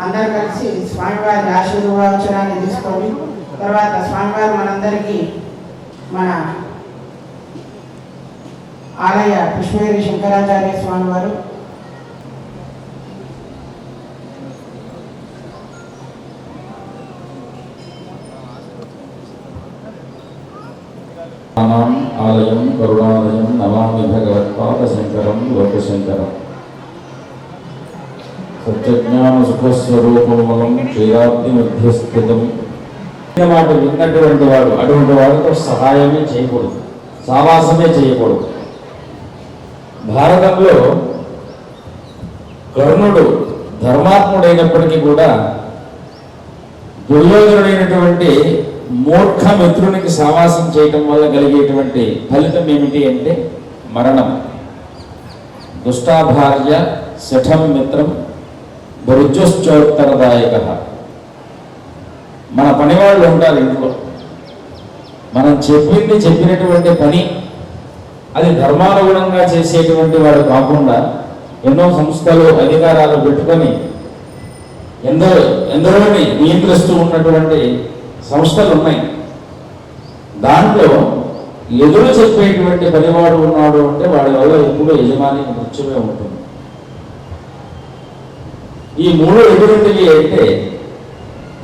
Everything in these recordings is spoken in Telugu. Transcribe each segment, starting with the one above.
అందరు కలిసి స్వామివారి ఆశీర్వచనాన్ని తీసుకొని తర్వాత స్వామివారు మనందరికీ మన ఆలయ పుష్పగిరి శంకరాచార్య స్వామివారు ఆలయం కరుణాలయం నమామి భగవత్పాద శంకరం లోకశంకరం సత్యజ్ఞాన సుఖస్వరూపమలం క్షీరాబ్ది మధ్యస్థితం మాట విన్నటువంటి వాడు అటువంటి వాడితో సహాయమే చేయకూడదు, సావాసమే చేయకూడదు. భారతంలో కర్ణుడు ధర్మాత్ముడైనప్పటికీ కూడా దుర్యోధనుడైనటువంటి మూర్ఖ మిత్రునికి సావాసం చేయటం వల్ల కలిగేటువంటి ఫలితం ఏమిటి అంటే మరణం. దుష్టాభార్య శఠం మిత్రం భృజశ్చోత్తరదాయక. మన పనివాళ్ళు ఉంటారు ఇంట్లో, మనం చెప్పినటువంటి పని అది ధర్మానుగుణంగా చేసేటువంటి వాడు కాకుండా ఎన్నో సంస్థలు అధికారాలు పెట్టుకొని ఎందరోని నియంత్రిస్తూ ఉన్నటువంటి సంస్థలు ఉన్నాయి. దాంట్లో ఎదురు చెప్పేటువంటి పనివాడు ఉన్నాడు అంటే వాడి వల్ల ఎప్పుడూ యజమానికి మృత్యువే ఉంటుంది. ఈ మూడు ఎటువంటివి అంటే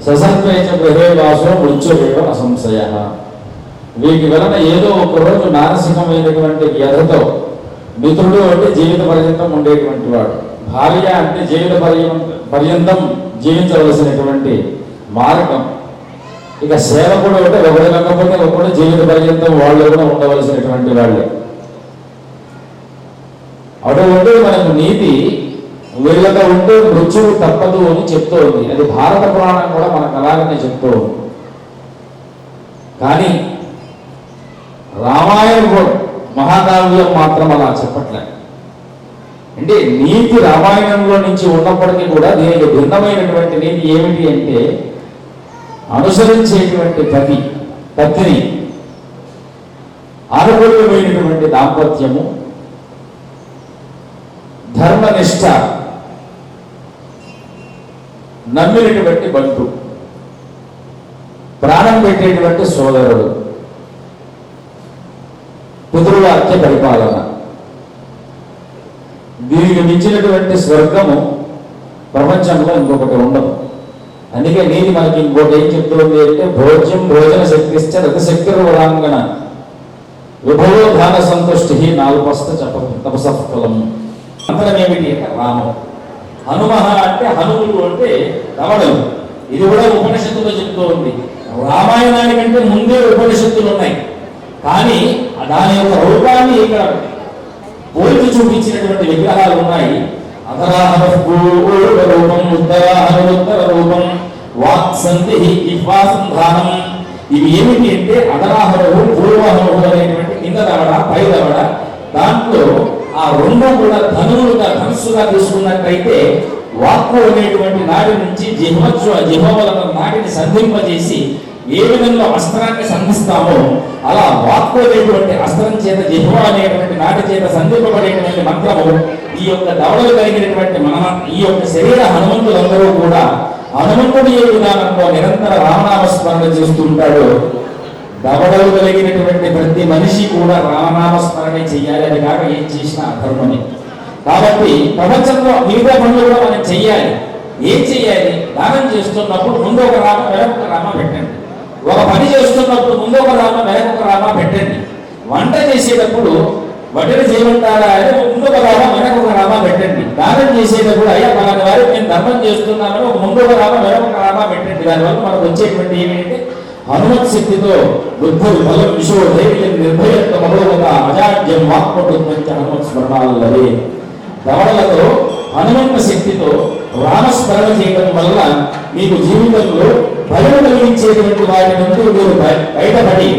ససర్పేచ గృహేవాసో మృత్యువేవ అసంశయ. వీటి వలన ఏదో ఒకరోజు మానసికమైనటువంటి వ్యధతో, మిత్రుడు అంటే జీవిత పర్యంతం ఉండేటువంటి వాడు, భార్య అంటే జీవిత పర్యంతం జీవించవలసినటువంటి మార్గం, ఇక సేవకుడు అంటే ఒకడు కాకపోతే ఒకడు జీవిత పర్యంతం వాళ్ళు కూడా ఉండవలసినటువంటి వాళ్ళే. అటువంటి మనకు నీతి వీళ్ళతో ఉంటే మృత్యువు తప్పదు అని చెప్తూ ఉంది. అది భారత పురాణం కూడా మనకు అలాగనే చెప్తూ ఉంది. కానీ రామాయణం మహాకావ్యం మాత్రం అలా చెప్పట్లే. అంటే నీతి రామాయణంలో నుంచి ఉన్నప్పటికీ కూడా దీనికి భిన్నమైనటువంటి నీతి ఏమిటి అంటే అనుసరించేటువంటి పత్ని, ఆనుకూల్యమైనటువంటి దాంపత్యము, ధర్మనిష్ట, నమ్మినటువంటి బంధు, ప్రాణం పెట్టేటువంటి సోదరుడు, పితృవాక్య పరిపాలన. దీనికి మించినటువంటి స్వర్గము ప్రపంచంలో ఇంకొకటి ఉండదు. అందుకే నీతి మనకి ఇంకోటి ఏం చెప్తుంది అంటే భోజ్యం భోజన శక్తిశ్చ రథశక్తిర్వరాంగణ విభవో ధాన సంతుష్టి నాలుపస్త తపసఫలం. అంతరం ఏమిటి అంటే రామం. హనుమ అంటే హనుములు అంటే రమణులు. ఇది కూడా ఉపనిషత్తులో చెప్తూ ఉంది. రామాయణానికంటే ముందే ఉపనిషత్తులు ఉన్నాయి, కానీ దాని యొక్క రూపాన్ని ఇక్కడ పోల్చి చూపించినటువంటి విగ్రహాలు ఉన్నాయి. అధరాహన రూపం, ఉత్తరాహనుత్తర రూపం, వాక్సంధి జిహ్వాసంధానం. ఇవి ఏమిటి అంటే అధరాహనుడు, పూర్వాహనుడు అనేటువంటి కింద దవడ, పై దవడ. దాంట్లో ఆ రెండు కూడా ధనుస్సుగా తీసుకున్నట్లయితే వాక్కు అనేటువంటి నాటి నుంచి జిహ్వలను నాటిని సంధింపజేసి ఏ విధంగా అస్త్రాన్ని సంధిస్తామో అలా వాక్కు అనేటువంటి అస్త్రం చేత జిహ్వ అనేటువంటి నాటి చేత సంధింపబడేటువంటి మంత్రము ఈ యొక్క దవడలు కలిగినటువంటి ఈ యొక్క శరీర హనుమంతులందరూ కూడా హనుమంతుడు ఏ విధానంలో నిరంతర రామనామస్మరణ చేస్తుంటాడో దవడలు కలిగినటువంటి ప్రతి మనిషి కూడా రామనామస్మరణ చెయ్యాలి. అది కాక ఏం చేసినా అధర్మమే. కాబట్టి ప్రపంచంలో మిగతా పనులు కూడా మనం చెయ్యాలి. ఏం చెయ్యాలి? దానం చేస్తున్నప్పుడు ముందు ఒక రామ వెనక రామ పెట్టండి. ఒక పని చేస్తున్నప్పుడు ముందు ఒక రామ వెనక రామ పెట్టండి. వంట చేసేటప్పుడు వడ్డన చేయమంటారా అంటే ముందు ఒక రామ వెనక ఒక రామ పెట్టండి. దానం చేసేటప్పుడు అయ్యా పలాని వారికి నేను ధర్మం చేస్తున్నాను ముందు ఒక రామ వెనక ఒక రామ పెట్టండి. దానివల్ల మనకు వచ్చేటువంటి ఏమిటంటే హనుమత్ శక్తితో బుద్ధుడు బలం విశో ధైర్యం నిర్భయత్వ మనోగత అజాడ్యం వాక్పటుత్వంచ హనుమత్ స్మరణాలవే. దవడలతో హనుమంత శక్తితో రామస్మరణ చేయడం వల్ల మీకు జీవితంలో భయం కలిగించేటువంటి వాటి నుండి మీరు బయటపడి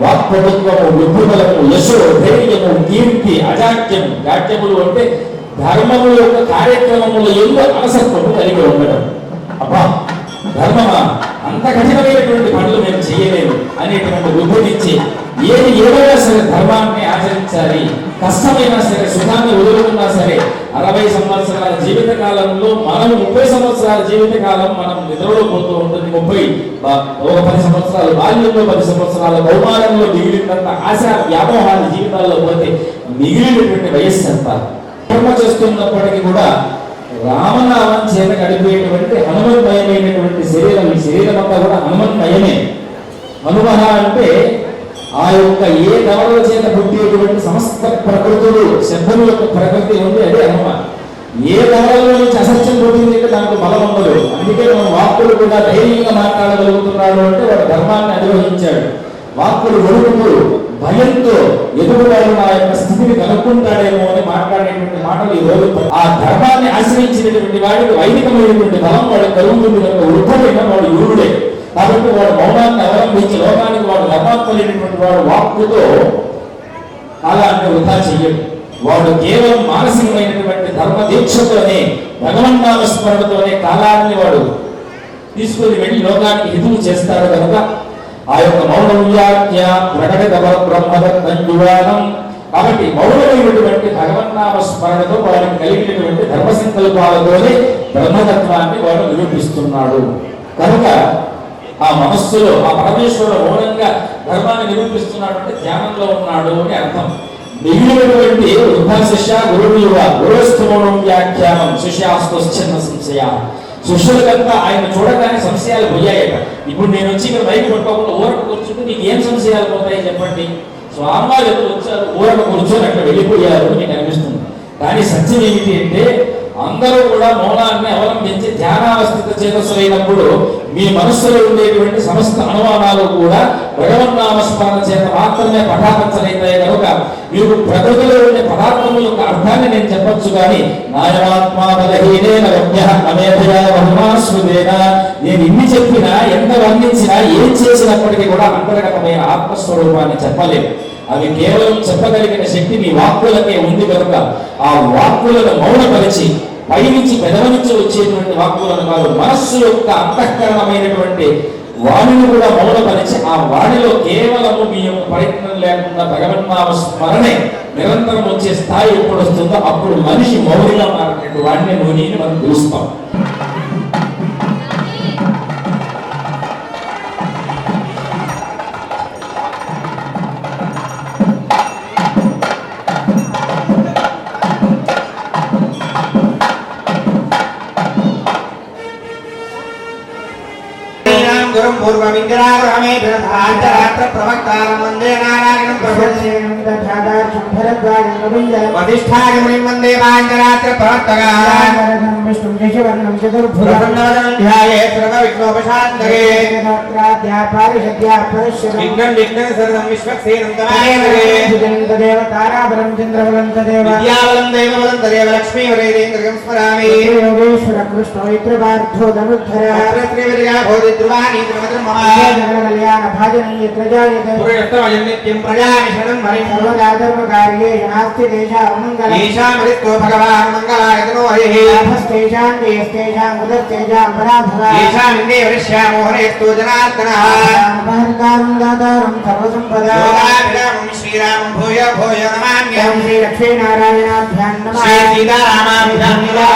వాక్పటుత్వము, బుద్ధిబలము, యశో ధైర్యము, కీర్తి, అజాడ్యం. జాడ్యములు అంటే ధర్మము యొక్క కార్యక్రమములు ఎంతో అలసత్వము కలిగి ఉండడం. అబ్బా ధర్మమా, అంత కఠినమైనటువంటి పనులు మేము చేయలేము అనేటువంటి బుద్ధినిచ్చి ఏమైనా సరే ధర్మాన్ని ఆచరించాలి, కష్టమైనా సరే సుఖాన్ని వదులుకున్నా సరే 60 సంవత్సరాల జీవిత కాలంలో మనం 30 సంవత్సరాల జీవిత కాలం మనం నిద్రలో పోతూ ఉంటుంది. 10 సంవత్సరాలు బాల్యంలో, 10 సంవత్సరాల కౌమారంలో మిగిలినంత ఆశ వ్యామోహాల జీవితాల్లో పోతే మిగిలినటువంటి వయస్సు ఎంత. కర్మ చేస్తున్నప్పటికీ కూడా రామనామం చేత గడిపేటువంటి హనుమన్మయమైనటువంటి శరీరం, ఈ శరీరం అంతా కూడా హనుమన్మయమే. హనుమహ అంటే ఆ యొక్క ఏ దవడల చేత పుట్టేటువంటి సమస్త ప్రకృతులు, శబ్దం యొక్క ప్రకృతి ఉంది, అదే హనుమ. ఏ దవడలో నుంచి అసత్యం పుట్టింది అంటే దానికి బలం ఉండదు. అందుకే మన వాక్కులు కూడా ధైర్యంగా మాట్లాడగలుగుతున్నాడు అంటే వాడు ధర్మాన్ని అధిరోహించాడు. వాక్కులు వణుకుతూ భయంతో ఎదుగువాడు నా యొక్క స్థితిని కనుక్కుంటాడేమో అని మాట్లాడేటువంటి మాటలు ఈ రోజు ఆ ధర్మాన్ని ఆశ్రయించినటువంటి వాడికి వైదికమైనటువంటి బలం వాడు కలుగుతుంది కనుక వృద్ధమైన వాడు యూరుడే. కాబట్టి వాడు మౌనాన్ని అవలంబించి లోకానికి వాడు లభాత్మలేనటువంటి వాడు వాక్కుతో కాలాన్ని వృధా చెయ్యడు. వాడు కేవలం మానసికమైనటువంటి ధర్మ దీక్షతోనే, భగవన్నామ స్మరణతోనే కాలాన్ని వాడు తీసుకుని వెళ్ళి లోకానికి హితువు చేస్తాడు. కనుక ఆ యొక్క మౌనవ్యాఖ్య ప్రకటిత బ్రహ్మదత్తంజువానం. కాబట్టి మౌనమైనటువంటి భగవన్నామ స్మరణతో వాడికి కలిగినటువంటి ధర్మ సంకల్పాలతోనే బ్రహ్మతత్వాన్ని వాడు నిరూపిస్తున్నాడు. కనుక ఆ మనస్సులో ఆ పరమేశ్వరుడు మౌనంగా ధర్మాన్ని నిరూపిస్తున్నాడు అంటే ధ్యానంలో ఉన్నాడు అని అర్థం. మిగిలినటువంటి వృద్ధ శిష్య గురువుల గురుస్థ మౌనం వ్యాఖ్యానం శిష్యాస్తున్న సంశయ. శిష్యులకంతా ఆయన చూడగానే సంశయాలు పోయాయట. ఇప్పుడు నేను వచ్చి ఇక్కడ బయట పట్టుకోకుండా ఊరక కూర్చుంటే నీకు ఏం సంశయాలు పోతాయి చెప్పండి. స్వామివారు ఎదురు వచ్చారు, ఊరక కూర్చొని అక్కడ వెళ్ళిపోయారు నీకు అనిపిస్తుంది. కానీ సత్యం ఏమిటి అంటే అందరూ కూడా మౌనాన్ని అవలంబించి ధ్యానావస్థిత చేతసులైనప్పుడు మీ మనస్సులో ఉండేటువంటి సమస్త అనుమానాలు కూడా భగవన్నామస్మరణ చేత మాత్రమే పటాపంచలైతాయి. కనుక మీరు ప్రకృతిలో ఉండే పదార్థముల యొక్క అర్థాన్ని నేను చెప్పొచ్చు, కానీ నాయమాత్మా బలహీనేన రమ్య అమేధయా మహిమాస్మృతేన. నేను ఇన్ని చెప్పినా, ఎంత వర్ణించినా, ఏం చేసినప్పటికీ కూడా అంతర్గతమైన ఆత్మస్వరూపాన్ని చెప్పలేదు. అవి కేవలం చెప్పగలిగిన శక్తి మీ వాక్కులకే ఉంది. కనుక ఆ వాక్కులను మౌనపరిచి పైనుంచి పెదవ నుంచి వచ్చేటువంటి వాక్కులను కాదు, మనస్సు యొక్క అంతఃకరణమైనటువంటి వాణిని కూడా మౌనపరిచి ఆ వాణిలో కేవలము మీ యొక్క ప్రయత్నం లేకుండా భగవన్నామ స్మరణే నిరంతరం వచ్చే స్థాయి ఎప్పుడు వస్తుందో అప్పుడు మనిషి మౌనిగా మారినట్టు వాడిని ముని మనం పిలుస్తాం. पूर्वमिन्द्राग्रमे प्रधानरात्र प्रवक्तारं वन्दे नारायणं प्रभुं दधादार्जुं भरद्वाजं कविञ्जं वसिष्ठागमनं वन्दे पाञ्चरात्र प्रवक्तारं विष्णुं केशवर्णं चतुर्भुजं प्रसन्नवदनं ध्यायेत् सर्वविघ्नोपशान्तये विघ्नं विघ्नं सर्वं विश्वक्सेनं तमेवरे तदेव ताराबलं चन्द्रबलं तदेव विद्याबलं दैवबलं तदेव लक्ष्मीवरेन्द्रं स्मरामि योगेश्वर कृष्णो इत्रपार्थो धनुर्धर त्रिविद्या बोधिध्रुवाणि कल्याण भाजनीय प्रजायते नित्यं प्रजामिषणं हरिं सर्वदा धर्मकार्ये नास्ति तेषां मङ्गलम् ईशामृतो भगवान् मङ्गलायतनो हरिः लाभस्तेषां देयस्तेषां उदस्तेषां पराभवा ईशामिन्दे वृष्यामो हरेस्तु जनार्दनः महर्तारं दातारं सर्वसम्पदा योगाभिरामं श्रीरामं भूय भूय नमाम्यहं श्री लक्ष्मीनारायणाभ्यां नमः श्री सीतारामाभ्यां नमः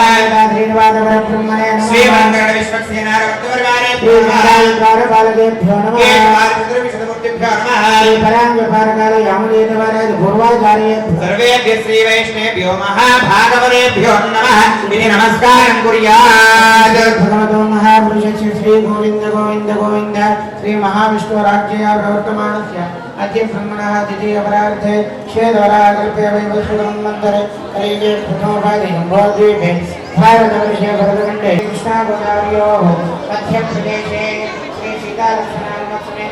श्रीनिवासपरब्रह्मणे नमः श्री वरदगण विश्वक्सेनारवर्तवर्वारेभ्यो नमः द्वारपालकेभ्यो नमः केतवारचन्द्रविशदमूर्तिभ्यो नमः पराङ्गपारकाल यामुनेतवाराय पूर्वाचार्येभ्यो सर्वेभ्यः श्रीवैष्णवेभ्यो महाभागवतेभ्यो नमः इति नमस्कारं कुर्यात् भगवतो महापुरुषस्य श्री गोविंद गोविंद गोविंद श्री महाविष्णुराज्ञया प्रवर्तमानस्य अद्य ब्रह्मणः द्वितीय परार्थे श्वेतवराकल्पे वैवस्वतमन्वन्तरे कलियुगे प्रथमोपाधि शम्भोद्वीपे भारतवर्षे भरतखण्डे कृष्णा गोदावर्योः मध्यप्रदेशे श्री सीतालक्ष्मणानुमत्समेन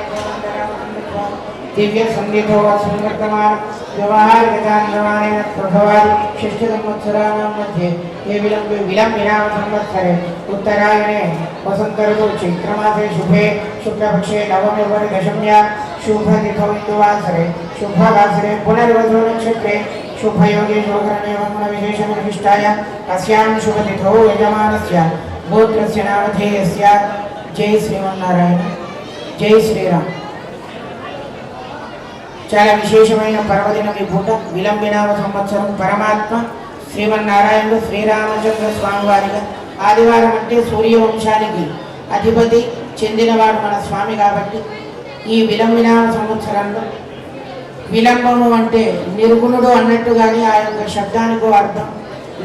दिव्य संगीतो संवर्तमान व्यवहार गजानवानेन प्रभवादि षष्ठसंवत्सराणां मध्ये ये विलम्बिनाम संवत्सरे उत्तरायणे वसंत ऋतु चैत्रमासे शुभे शुक्लपक्षे नवमे वरे दशम्यां शुभतिथौ इन्दुवासरे शुभवासरे पुनर्वसु नक्षत्रे शुभयोगे शुभकरणे वरुणविशेषविशिष्टाय अस्यां शुभतिथौ यजमानस्य गोत्रस्य नामधेयस्य जय श्रीमन्नारायण जय श्रीराम. చాలా విశేషమైన పర్వదినం ఈ పూట. విలంబినామ సంవత్సరం పరమాత్మ శ్రీమన్నారాయణుడు శ్రీరామచంద్ర స్వామి వారిగా ఆదివారం అంటే సూర్యవంశానికి అధిపతి చెందినవాడు మన స్వామి కాబట్టి ఈ విలంబినామ సంవత్సరంలో విలంబము అంటే నిర్గుణుడు అన్నట్టుగానే ఆ యొక్క శబ్దానికి అర్థం.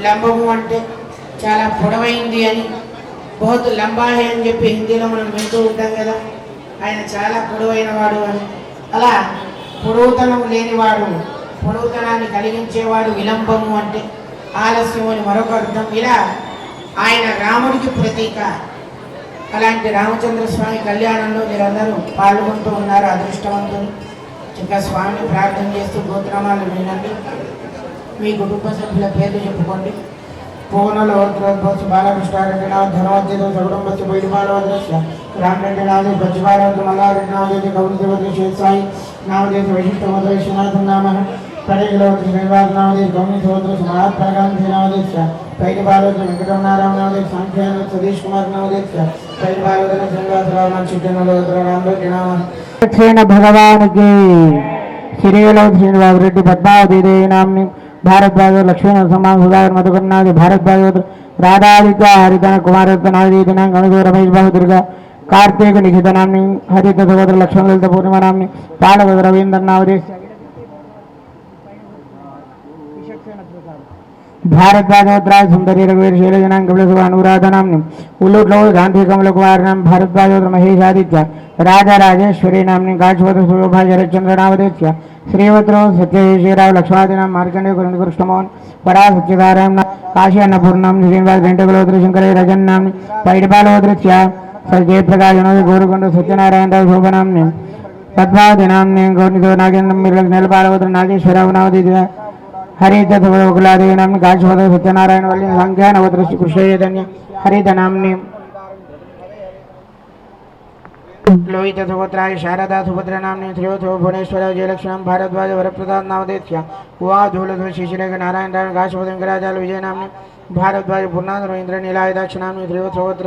లంబము అంటే చాలా పొడవైంది అని, బహుత్ లంబాహే అని చెప్పి హిందీలో మనం వింటూ ఉంటాం కదా, ఆయన చాలా పొడవైన వాడు అని. అలా పొడవుతనం లేనివాడు, పొడవుతనాన్ని కలిగించేవాడు విలంబము అంటే ఆలస్యం అని మరొక అర్థం. ఇలా ఆయన రాముడికి ప్రతీక. అలాంటి రామచంద్ర స్వామి కళ్యాణంలో మీరందరూ పాల్గొంటూ ఉన్నారు, అదృష్టవంతులు. ఇంకా స్వామిని ప్రార్థన చేస్తూ గోత్రనామాలు వినండి, మీ కుటుంబ సభ్యుల పేర్లు చెప్పుకోండి. పూర్ణలో వర్తోద్భవసి బాలకృష్ణారెడ్డినాథ్ ధనవద్యతో సకుటుంబస్య బయలుపాలవద్రస్య రామరెడ్డినాథ్ పచ్చిబాలవద్ర మల్లారెడ్డినాథ్ కౌరదేవద్ర శేషాయి నామదేశ వైశిష్టవద్ర విశ్వనాథం నామ పరేగిలవద్ర శ్రీనివాస నామదేశ గౌరీసోద్ర మహాత్మా గాంధీ నామదేశ పైడిపాలవద్ర వెంకటరమణారావు నామదేశ సాంఖ్యాన సతీష్ కుమార్ నామదేశ పైడిపాలవద్ర శ్రీనివాసరావు నామ చిట్టనవద్ర రామరెడ్డి నామ దక్షిణ భగవానికి శ్రీలోక్ శ్రీనివాస్ రెడ్డి పద్మావతి దేవి నామ్ని भारद्वाज लक्ष्मी सम्मान सुधाकर मधुकरनाथ भारद्वाज राधादित्य हरिधन कुमारनादी दिनांक अनुदो रमेश बाबू दुर्गा कार्तिक लिखित नामनी हरित सहोदर लक्ष्मण ललित पूर्णिमा नामनी पालक रवींद्र नावदेश भारद्वाजोत्तराय सुंदरी रघुवीर शैलज दिनांक कपिल अनुराधा नामनी उल्लूट गांधी कमल कुमार नाम भारद्वाजोत्र महेश आदित्य राजा राजेश्वरी नामनी गाजवत शोभा शरचंद्र नावदेश श्रीवत्रो सत्यशेषराव लक्ष्मादिनाम मार्कंडेय कृष्णमोहन परा सत्यनारायण काशी अन्नपूर्णाम श्रीनिवास वेंकटगलोत्र शंकर रजन नाम पैडपालोत्र जयप्रकाश गोरुकोंड सत्यनारायण राव शोभनामने पद्मावती नामने गौरनिधो नागेंद्र नेलपालवत्र नागेश्वरराव नावदित हरित वकुलादेवी नामने काशीवत सत्यनारायण वल्ली संख्यानवत्र कृष्णचैतन्य हरित नामने लोहित सुभद्राय शारदा सुभद्र नामने श्रीवत्सो भुवनेश्वर जयलक्ष्मी भारद्वाज वरप्रसाद नामदेश उवा धूलधो शिशिरेख नारायण राम काशीपत वेंकटाचल विजय नामने भारद्वाज पूर्णाधर इंद्र नीलायदाक्ष नामने श्रीवत्सोत्र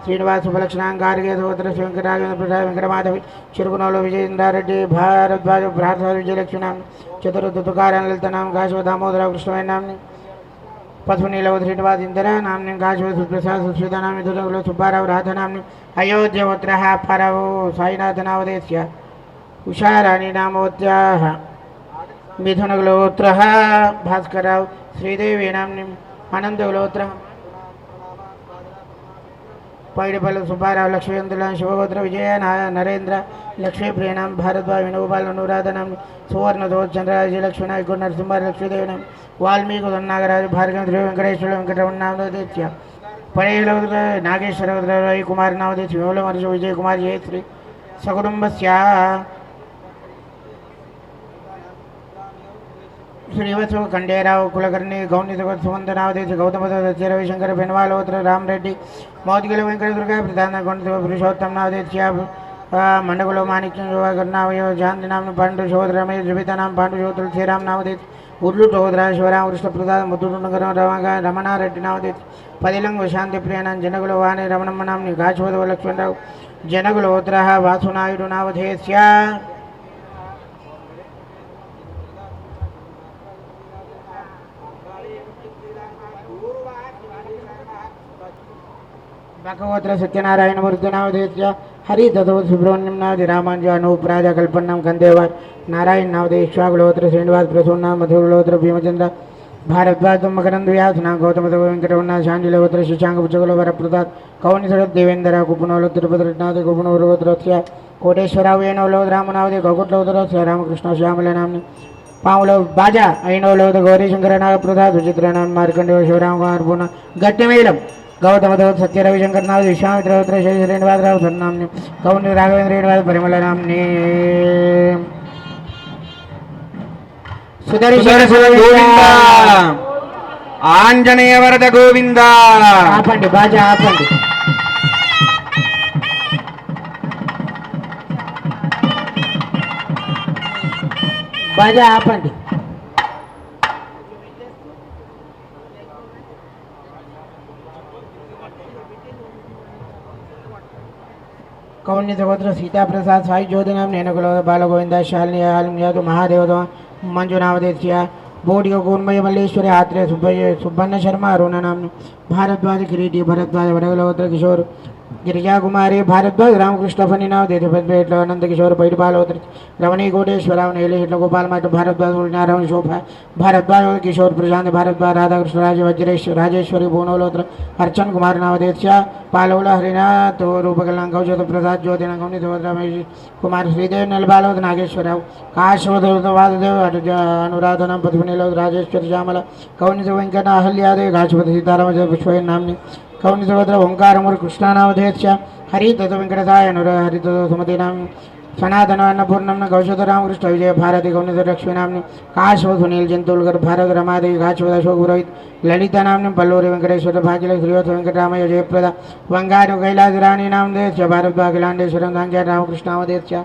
श्रीनिवास सुभलक्षणां गार्गे सुभद्र वेंकटराजेंद्र प्रसाद वेंकटमाधवी चिरुकुनोलो विजयेंद्र रेड्डी भारद्वाज भारद्वाज विजयलक्ष्मी नामने चतुर्दुतुकारायण ललित नाम काशीपत दामोदर कृष्णमय नामने पशुनीलव श्रीनिवास इंदिरा नामने काशीपत सुप्रसाद सुश्रिता नामने दुर्गलो सुब्बाराव राधा नामने अयोध्यवत्रः परवो साईनाथ नामदेश्य उषाराणी नामोत्याः मिथुनगलोत्रः भास्करराव श्रीदेवी नामने आनंदगलोत्रः पैडपल्ल सुब्बाराव लक्ष्मीन्द्र शिवगोत्र विजय नरेंद्र लक्ष्मीप्रिय नाम भारद्वाज वेणुगोपाल अनुराधा नाम सुवर्णदोष चंद्रराज लक्ष्मी नायक नरसिंह लक्ष्मीदेवी नाम वाल्मीकि नागराज भार्गव श्री वेंकटेश्वर वेंकटरमण नामदेश्य पड़ेलोत्र नागेश्वर रवि कुमार नामदेश विमलमर्ष विजय कुमार जयश्री सकुटुंबस्य श्रीवत्सव खंडेराव कुलकर्णी गौनी सुमंत नावदेश गौतम सत्य रविशंकर बेनवालोत्र राम रेड्डी मौदगिल वेंकट दुर्गा प्रधान गौनी पुरुषोत्तम नावदेश मंडकुल माणिक्य नावयो जानती नाम पांडु शोधर रमेश जबिता नाम पांडु शोधर श्रीराम नावदेश उर्लू चौधरा शिवराम कृष्ण प्रसाद मुद्दुनगर रमणारेड्डी नावदेश पदिलंग शांति प्रियान जनगुल वाणी रमणम्म नामनी गाशोद लक्ष्मणराव जनगुलोत्र वासुनायुडु नावधेस्य भगवत्र सत्यनारायण मूर्ति नावधेस्य हरिदत्तो सुब्रह्मण्यम नावधि रामानुज अनूप राजा कल्पन्नाम कंदेवर नारायण नावधेय इक्ष्वाकुलोत्र श्रीनिवास प्रसून मधुगुलोत्र भीमचंद्र भारद्वाज मकरंद व्यास नाम गौतम वेंकटरमण शांडिलोत्र शशांक पुचकुल वरप्रसाद कौनी सड़क देवेंद्र कुपनोल तिरुपति रत्नाथ कुपनोत्र कोटेश्वराव वेणोलोद रामनावधि गौकुटलोत्र रामकृष्ण श्यामल नामनी पावलो बाजा ऐनोलोद गौरीशंकर नाग प्रसाद सुचित्र नाम मार्कंडेय शिवराम कुमार पूर्ण गट्टिमेलम गौतम सत्य रविशंकर नाम विश्वामित्र श्रीनिवासराव नामनी गौनी राघवेंद्र परिमल नामनी ఆంజనేయ వరద గోవింద ఆపండి బాజా ఆపండి బాజా ఆపండి कौन्य सहोदर सीता प्रसाद साई ज्योति नाम नैनकुल बाल गोविंद शालिनी महादेव मंजु नामदेश्य बोडियो कूर्मय मल्लेश्वरी आत्रेय सुब्बन्न शर्मा अरुण नामनी भारद्वाज किरीटी भरद्वाज वडगलोत्र किशोर गिरिजा कुमारी भारद्वाज रामकृष्ण फणिनाव देशपद्मेट अनंत किशोर पैटपालोत्र रमणी कोटेश्वराव नेले हिटल गोपाल मठ भारद्वाज नारायण शोभा भारद्वाज किशोर प्रशांत भारद्वाज राधाकृष्ण राज वज्रेश राजेश्वरी बोनोलोत्र अर्चन कुमार नावदेश पालोल हरिनाथ रूपकला कौशत प्रसाद ज्योति रमेश कुमार श्रीदेव नलबालोद नागेश्वरराव काशवद वासुदेव अनुराधन पद्मनीलो राजेश्वर श्यामल कौनित वेंकट अहल्यादेव घाशपति सीताराम पुष्पय नामनी कौनितवद्र ओंकारमूर्ति कृष्णानावधेय हरित वेंकटसाय हरित सुमति नाम सनातन अन्नपूर्णम गौशत रामकृष्ण विजय भारती कौनित लक्ष्मी नामनी काशव सुनील जंतुलकर भारत रमादेवी घाशवद अशोक पुरोहित ललिता नामनी पल्लूरी वेंकटेश्वर भाग्यलक्ष्मी श्रीवत्स वेंकटरामय जयप्रदा वंगारु कैलास रानी नामदेश भारत अखिलांडेश्वरम संख्या रामकृष्णावधेय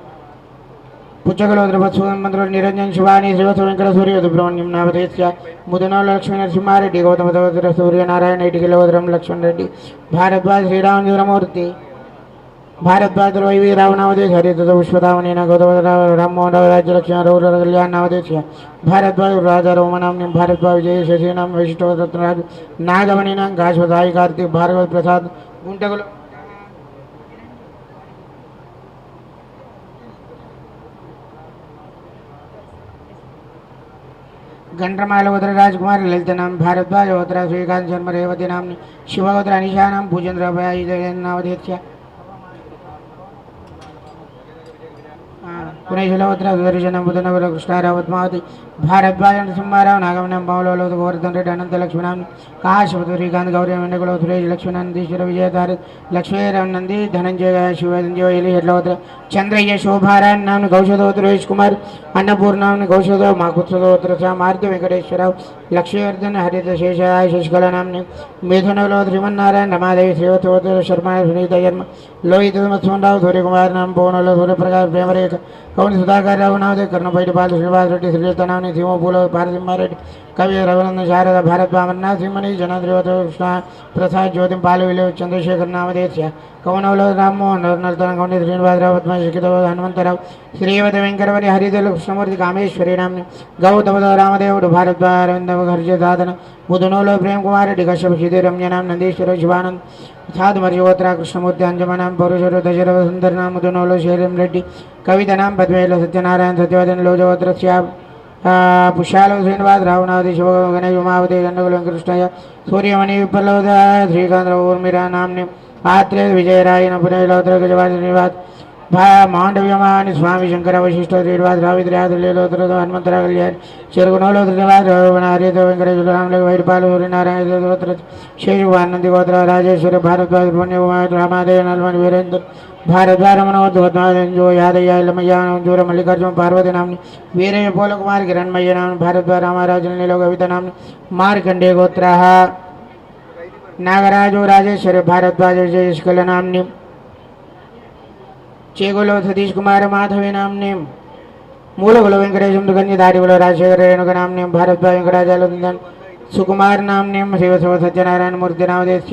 पुच्छकलोत्र वत्सुमंत्र निरंजन शिवानी श्रीवत्स वेंकट सूर्य सुब्रह्मण्यम नामदेश मुदनव लक्ष्मी नरसिंहारेड्डी गौतम सूर्यनारायण इटिकिलोद्रम लक्ष्मण रेड्डी भारद्वाज श्रीरामचंद्रमूर्ति भारद्वाज वैवी रावनावदेश हरित पुष्पदावनेन गौतम राममोहन राज्य लक्ष्मण रौर कल्याण नावदेश भारद्वाज राजा रोमनाम भारद्वाज विजय शशिनाम वैशिष्टवरत्नराज नागमणिनाम घाशवदाई कार्तिक भार्गवत प्रसाद गुंटकुल गंड्रमालगोत्र राजकुमार ललित नाम भारद्वाज गोत्र श्रीकांत शर्मा रेवती नाम शिवगोत्र अनिशा नाम भूजेंद्र नावदेश पुणेशलोत्र सुदर्शन बुधनगर कृष्णाराव पद्मावती भारद्वाज नरसिंहाराव नागमनम पवलो गोवर्धन रेड्डी अनंत लक्ष्मीनाम काशवत श्रीकांत गौरी वेंकटकुल सुरेश लक्ष्मीनंदीश्वर विजय तारक लक्ष्मी नंदी धनंजय शिवंजय हेटलोत्र चंद्रయ్య शोभारायण नाम गौशदोत्र रमेश कुमार अन्नपूर्णा गौशद माकुत्सदोत्र मारुति वेंकटेश्वरराव लक्ष्मीवर्धन हरित शेषाय शशिकला नामने मिथुनलो श्रीमन्नारायण रमादेवी श्रीवत्सोत्र शर्मा सुनीता जन्म लोहित मत्स्वनराव सूर्यकुमार नाम पवनलो सूर्यप्रकाश प्रेमरेख कौन सुधाकर राव नावदे कर्णपैटपाल श्रीनिवास रेड्डी श्रीलता नामने सिंहपूलो भारसिंहारेड्डी कवि रघुनंदन शारदा भारत अमरनाथ सिंहमणि जनाद्रिवत कृष्ण प्रसाद ज्योतिम पालविले चंद्रशेखर नामदेश कौनवलो राममोहन नर्तन कौंडी श्रीनिवासराव पद्मशिखित हनुमंतराव श्रीवत वेंकटवरी हरिदेव कृष्णमूर्ति कामेश्वरी नामने गौतम रामदेव भारत अरविंद हर्ष साधन मुदनोलो प्रेम कुमार रेड्डी कश्यप श्रीदेव रम्य नाम नंदीश्वर शिवानंद साधु मर्योत्रा कृष्णमूर्ति अंजमनाम पौरुषर दशरथ सुंदर नाम मुदनोलो शेरम रेड्डी कविता नाम पद्मेल सत्यनारायण सत्यवदन लोजवत्र श्याम पुष्यालो श्रीनिवास रावनावती शिव गणेश उमावती गंडकुल कृष्णय सूर्यमणि विपल्लोद श्रीकांत ऊर्मिरा नामने आत्रेय विजयरायन पुनलोत्र गजवाज श्रीनिवास मांडव्यमानि स्वामी शंकर वशिष्ठ श्रीनिवास राविद्रयादलोत्र हनुमंतरा कल्याण शिरगुणोलो श्रीनिवास हरित वेंकटेश्वर रामलग वैरपाल सूर्यनारायण शेषुवानंदी गोत्र राजेश्वर भारद्वाज पुण्यकुमार रामादेव नलवन वीरेंद्र भारद्वाज रमणोद्भुतमाजो यादయ్య लमయ్య अंजूर मल्लिकार्जुन पार्वती नामनी वीरय पोलकुमार किरणमయ్య नाम भारद्वाज रामाराजन नीलो कविता नाम मार्कंडेय गोत्रः नागराजो राजेश्वर भारद्वाज विजयशकल नामनी चेगोलो सतीश कुमार माधवी नामने मूलगुलो वेंकटेशम दुगन्य दारिगुलो राजशेखर रेणुक नामने भारद्वाज वेंकटाचल सुकुमार नामने शिवसव सत्यनारायण मूर्ति नामदेश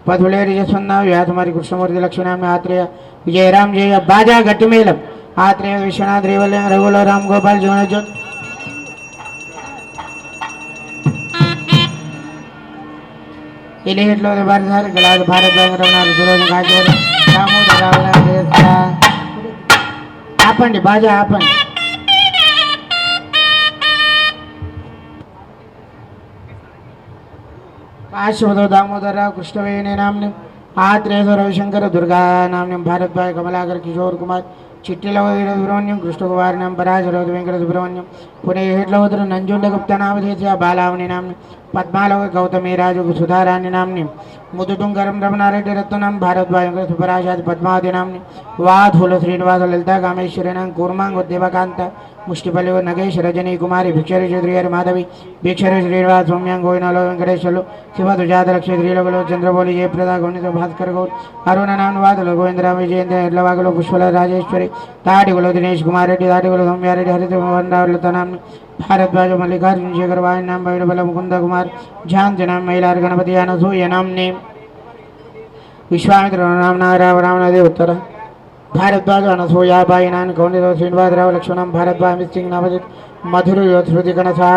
पदुलेरी जसवंत व्यासमारी कृष्णमूर्ति लक्ष्मी नाम आत्रेय विजयराम जय बाजा गट्टिमेलम आत्रेय विश्वनाथ रेवल्य रघुलो राम गोपाल जीवन ज्योत इलेहटलो भारत गलाद भारद्वाज रमणाल सुरोज गाजोर दामोदर रावण ఆపండి బాజా ఆపండి काशवदो दामोदरराव कृष्णवेणी नामने आत्रेय रविशंकर दुर्गा नामने भारद्वाज कमलाकर किशोर कुमार चिट्टिलो सुब्रह्मण्यम कृष्णकुमार नाम पराशर वेंकट सुब्रह्मण्यम पुणे हेटलोत्र नंजुंड गुप्ता नामधेय बालावनी नामने पद्मालो गौतमी राजु सुधाराणी नामने मुदुटुंगरम रमणारेड्डी रत्ननाम भारद्वाज सुपराशाद पद्मावती नामने वाधुल श्रीनिवास ललिता कामेश्वरी नाम कूर्मांग देवकांत मुष्टिपल्ली नगेश रजनी कुमारी भिक्षरी श्रीहरि माधवी भिक्षरी श्रीनिवास सौम्यांग गोविनालो वेंकटेश्वरु शिव तुजात लक्ष्मी श्रीलगुलो चंद्रबोली जयप्रदा गौनित भास्कर गौर अरुण नामवादलो गोविंदरा विजयेंद्र एर्लवागलो पुष्पल राजेश्वरी ताडिगुलो दिनेश कुमार रेड्डी ताडिगुलो सौम्यारेड्डी हरित वंदावलता नाम भारद्वाज मल्लिकार्जुन शेखर वायन नाम भैरबल मुकुंद कुमार झांति नाम महिलार गणपति अनसूय नामने विश्वामित्र नाम नारायण रामनादेव उत्तर भारद्वाज अनसूयाबायिनान् कौंडितो श्रीनिवासराव लक्ष्मणं भारद्वाज मिस्सिंग नवजित मधुर श्रुति गणसा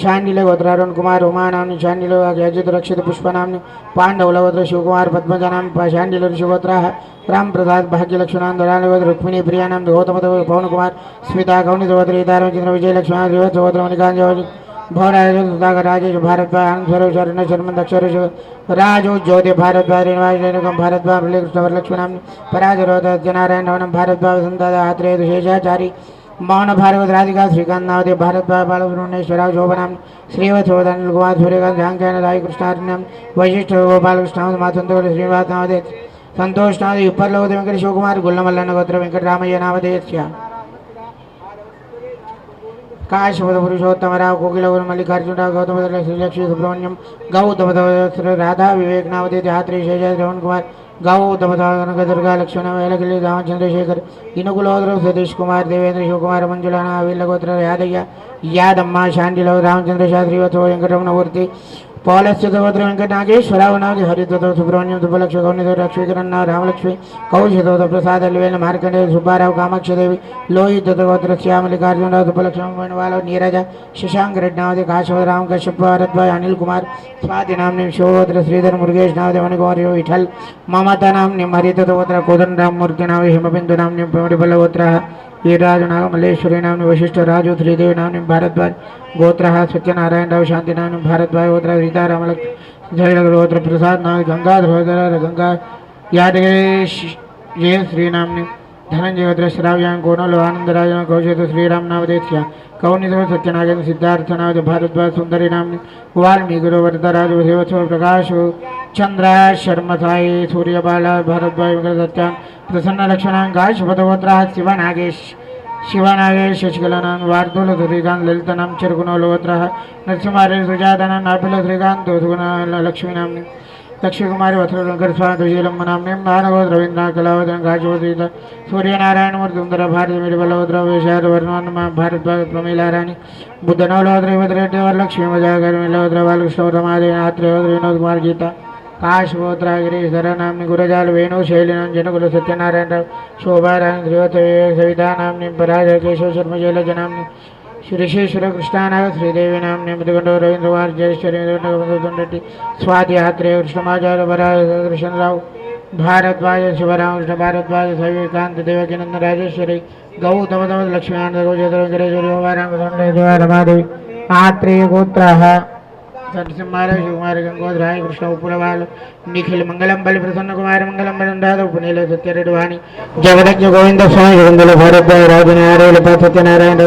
शांडिल गोत्र अरुण कुमार उमानाम्नि शांडिल अजित रक्षित पुष्पनाम्नि पांडवल गोत्र शिवकुमार पद्मजानां शांडिल ऋषिगोत्र राम प्रसाद भाग्यलक्ष्मणां दलाल गोत्र रुक्मिणी प्रियानां गौतम पवन कुमार स्मिता कौंडित गोत्र इतारचंद्र विजय लक्ष्मण देवत गोत्र मणिकांत भवराज सुधाकर राजेश भारद्वाज आनंद स्वरूप शरण शर्म दक्षर राजो ज्योति भारद्वाज रेणुकम भारद्वाज कृष्ण वरलक्ष्मणां पराजरोध जनारायण नवनम भारद्वाज संताद आत्रेय शेषाचारी मौन भार्गव राधिका श्रीकांत नावदे भारद्वाज बालसुब्रह्मण्येश्वराव शोभनाम श्रीवत्स अनिल कुमार सूर्यकांत झांकन राय कृष्णारण्यम वशिष्ठ गोपालकृष्ण मातंतोड़ श्रीनिवास नावदे संतोष नावदे उपरलोद वेंकट शिवकुमार गुल्लमल्लन गोत्र वेंकट रामయ్య नावदेस्य काशवद पुरुषोत्तमराव कोकिलवर मल्लिकार्जुनराव गौतम श्रीलक्ष्मी सुब्रह्मण्यम गौतम राधा विवेक नावदे धात्री शेषा श्रवण कुमार गौतम दुर्गा लक्ष्मण वेलगिरी रामचंद्रशेखर इनुकुलोद्र सतीश कुमार देवेंद्र शिवकुमार मंजुलाना विल्लगोत्र यादయ్య यादम्मा शांडिलो रामचंद्र शास्त्री वत्सो वेंकटरमणमूर्ति पौलस्यतोत्र वेंकट नागेश्वराव नागे हरितो सुब्रह्मण्यम सुबलक्ष्मी गौनितो लक्ष्मीकरण रामलक्ष्मी कौशितो प्रसाद लिवेल मार्कंडेय सुब्बाराव कामाक्षी देवी लोहित गोत्र श्यामलिकार्जुनराव सुबलक्ष्मी वेणुवाल नीरज शशांक रेड्डी नावदे काशव राम कश्यप भारद्वाज अनिल कुमार स्वाति नामनि शिवगोत्र श्रीधर मुरुगेश नावदे मणिकुमार विठल ममता नामनि हरितो गोत्र कोदन राम मूर्ति नावे हिमबिंदु नामनि प्रमणिबल गोत्र वीरराज नाग मल्लेश्वरी नामनि वशिष्ठ राजू श्रीदेवी नामनि भारद्वाज गोत्र सत्यनारायण राव शांति नामनि भारद्वाज गोत्र सीताराम जय गोत्र प्रसाद नाम गंगाधर गंगा यादगिरी जय श्री नामनि धनंजय गोत्र श्राव्यां कोणलो आनंदराज कौशिक श्रीराम नामदेश्य कौनितो सत्यनारायण सिद्धार्थ नाम भारद्वाज सुंदरी नामनि वाल्मीकि वरदराज शिवत्सव प्रकाश चंद्र शर्मा साई सूर्यबाला भारद्वाज सत्या प्रसन्न लक्ष्मणां काशपतगोत्र शिवनागेश शशिकलानां वार्धूल सूर्यकांत ललितानां चिरगुणोलोत्र नरसिंहारे सुजातानां नापिल श्रीकांत लक्ष्मीनाम्नि लक्ष्मीकुमारी वत्सवेंकट स्वामी तुशीलम्म नाम्नि नानगोत्र रवींद्र कलावतन काशवतीत सूर्यनारायण मूर्तिंदर भारत मिडिबलोत्र विशाल वर्णन भारद्वाज प्रमीलाराणी बुद्धनवलोत्र रेड्डी वरलक्ष्मी मजागर मिलोत्र बालकृष्ण रमादेवी आत्रेयोत्र विनोद कुमार गीता काशगोत्र गिरीधर नामनि गुरजाल वेणु शैलिनां जनकुल सत्यनारायण राव शोभारायण श्रीवत्स सविता नामनि पराज केशव शर्मा शैलज नामनि श्रीशेश्वर कृष्णानाग श्रीदेवी नामनि मधुगंड रवींद्र कुमार जयेश्वरी स्वाति आत्रेय कृष्णमाचार्य पराज कृष्णराव भारद्वाज शिवराम कृष्ण भारद्वाज सविकांत देवकीनंद राजेश्वरी गौतम लक्ष्मीकांत गौचेत्र वेंकटेश्वरी रमादेवी आत्रेय गोत्रः नरसिंहार शिवकुमार गंगोधराय कृष्ण उपरवाल निखिल मंगलम बल प्रसन्न कुमार मंगलम बलंदाद उपनील सत्यरेड्डी वाणी जगदज्ञ गोविंद स्वामी गोविंद भारद्वाज राजनारायण सत्यनारायण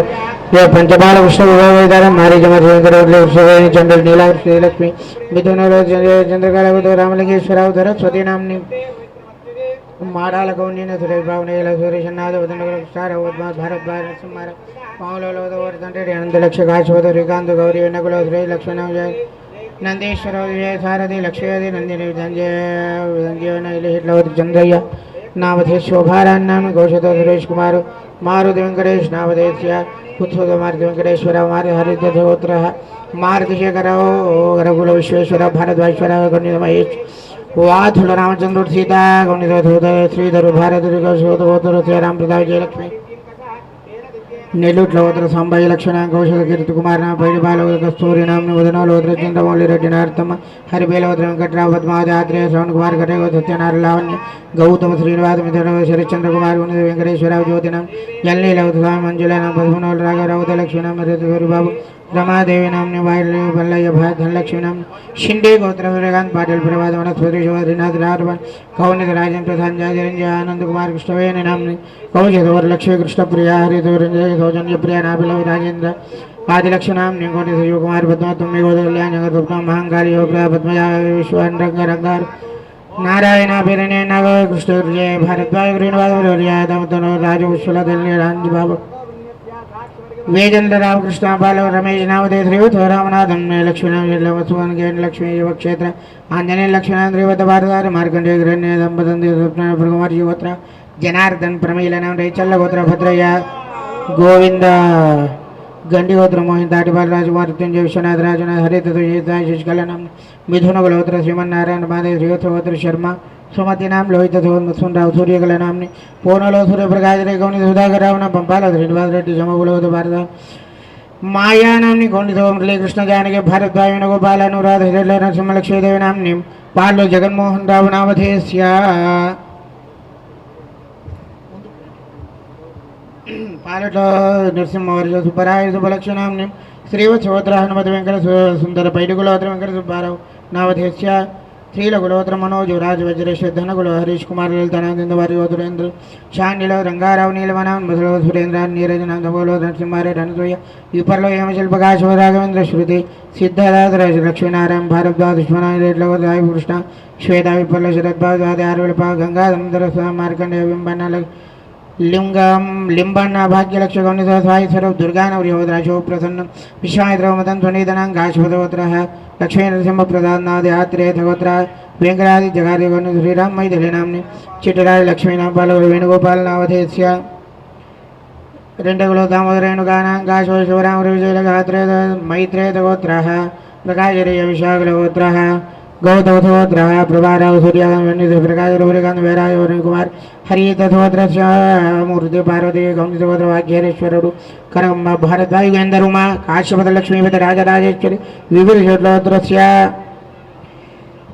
यह पंचपाल कृष्ण विभाग मारी जमर चंद्र नीला श्रीलक्ष्मी मिथुन चंद्रकला रामलिंगेश्वराव सरस्वती नामनि माराल कौंडिन्य सुरेश भावनेल सुरेशनाथ भारद्वाज नरसिंहार पावलोदवर्तंटे अनंत लक्ष्य काशवत श्रीकांत गौरी नकुल श्री लक्ष्मण नंदेश्वर विजय सारथि लक्ष्मी नंदिनी संजय चंद्रయ్య नामधे शोभारान नाम घोषित सुरेश कुमार मारुति वेंकटेश नामधेय उत्सव मारुति वेंकटेश्वर हरिद्र गोत्र मारुतिशेखर रघुल विश्वेश्वर भारद्वाजेश्वर गणित महेश वाथुल रामचंद्र सीता गणित श्रीधर भारत गोत्र राम प्रताप जयलक्ष्मी नेल्लूर सांबाई लक्ष्मण कौशल कीर्ति कुमार पैडिबाल कस्तूरी नाम उदनोत्र चंद्रमौली रेड्डी नारतम हरिबेलोत्र वेंकटराव पद्मावती आत्रेय श्रवण कुमार घटे सत्यनारायण लावण्य गौतम श्रीनिवास मिथुन शरचंद्र कुमार वेंकटेश्वराव ज्योतिनाम जलनीलवत स्वामी मंजुला नाम पद्मनोल राघवराव लक्ष्मी नाम बाबू रमादेवी नामने वायु बल्लయ్య भाई धनलक्ष्मी नाम शिंदे गोत्र सूर्यकांत पाटिल प्रभात वनस्पति श्रीनाथ रारवन कौनित राजन प्रधान जय आनंद कुमार कृष्णवेण नामने कौशिक लक्ष्मी कृष्ण प्रिया हरितोरंजय सौजन्य प्रिया नाभिलव राजेंद्र आदिलक्ष्मी नाम निकोटि शिव कुमार पद्मा तुम्हें गोदल्यान जगत उपम महाकाली पद्मजा विश्वान रंग रंगार नारायण पेरणे नाग कृष्ण जय भारद्वाज ग्रीनवाद राजवुश्वला राज बाबू वेजेंद्र रामकृष्ण बाल रमेश नामदे श्रीवत रामनाथन लक्ष्मीनाम वसुवन गेन लक्ष्मी युवक्षेत्र आंजनेय लक्ष्मीनाथ श्रीवत भारदार मार्कंडेय ग्रहण्य दंपति स्वप्न भृगुमार युवत्र जनार्दन प्रमील नाम रेचल गोत्र भद्रయ్య गोविंद गंडी गोत्र मोहिन दाटीबाल राजकुमार मृत्युंजय विश्वनाथ राजनाथ हरित शशिकला नाम मिथुन गोत्र श्रीमन नारायण महादेव श्रीवत गोत्र शर्मा సుమతి నామ లోహిత సుందరరావు సూర్యకళ నామ్ని పూర్ణలో సూర్యప్రకాశ రే గౌని సుధాకరరావు నా పంపాల శ్రీనివాస రెడ్డి సమగులవత భారత మాయా నామ్ని గౌండితో మురళీకృష్ణ జానకి భారద్వాయ వేణుగోపాల అనురాధ హిరడ్ల నరసింహలక్ష్మీదేవి నామ్ని పాల్లో జగన్మోహన్ రావు నామధేస్య పాలట్లో నరసింహవర్య సుబ్బరాయ సుబ్బలక్ష్మీనామ్ని శ్రీవత్సోత్ర హనుమతి వెంకట సుందర పైడుగులోత్ర వెంకట సుబ్బారావు నామధేస్య శ్రీలగులోత్ర మనోజు రాజు వజ్రేశ్వర ధనగులు హరీష్ కుమార్ లలితానంద వారి యోధురేంద్ర షాండిలో రంగారావు నీలవనం మధులో సురేంద్ర నీరజనందమూలో నరసింహారెడ్డి అనసూయ విపర్లో హేమశిల్పకాశ రాఘవేంద్ర శృతి సిద్ధార్థ లక్ష్మీనారాయణ భారద్వాజ దుష్మనారెడ్ల రాయ కృష్ణ శ్వేత విపర్ల శరద్భాజాది ఆరులప గంగాధర మార్కండేయ బింబన్న లింబన్న భాగ్యలక్ష్య గౌనిత సాయిస్వరూప్ దుర్గానవరియోధరాశో ప్రసన్నం విశ్వామిత్రమతం ధ్వనిధనం గాశపదోత్ర లక్ష్మీ నరసింహ ప్రసాదనాథి ఆత్రేయగోత్ర వెంకటాది జగాది గౌని శ్రీరామ్ మైథిలినాంని చిట్టరాజ లక్ష్మీనాంపాల వేణుగోపాల నామధేస్య రెండగులో దామోదరేణుగానాం గాశో శివరామ విజయలగాత్రే మైత్రేయగోత్ర ప్రకాశరీయ విశాఖగోత్ర गौतमोत्र प्रभाराव सूर्याकांत प्रकाश रूपकांत वैराज वरुण कुमार हरितोत्र मूर्ति पार्वती गौतमोत्र वाग्यरेश्वरुడు కరమ్మ భారద్వాయు గంధర్మ కాశ్యపద లక్ష్మీపతి రాజరాజేశ్వరి వివిధోత్రస్య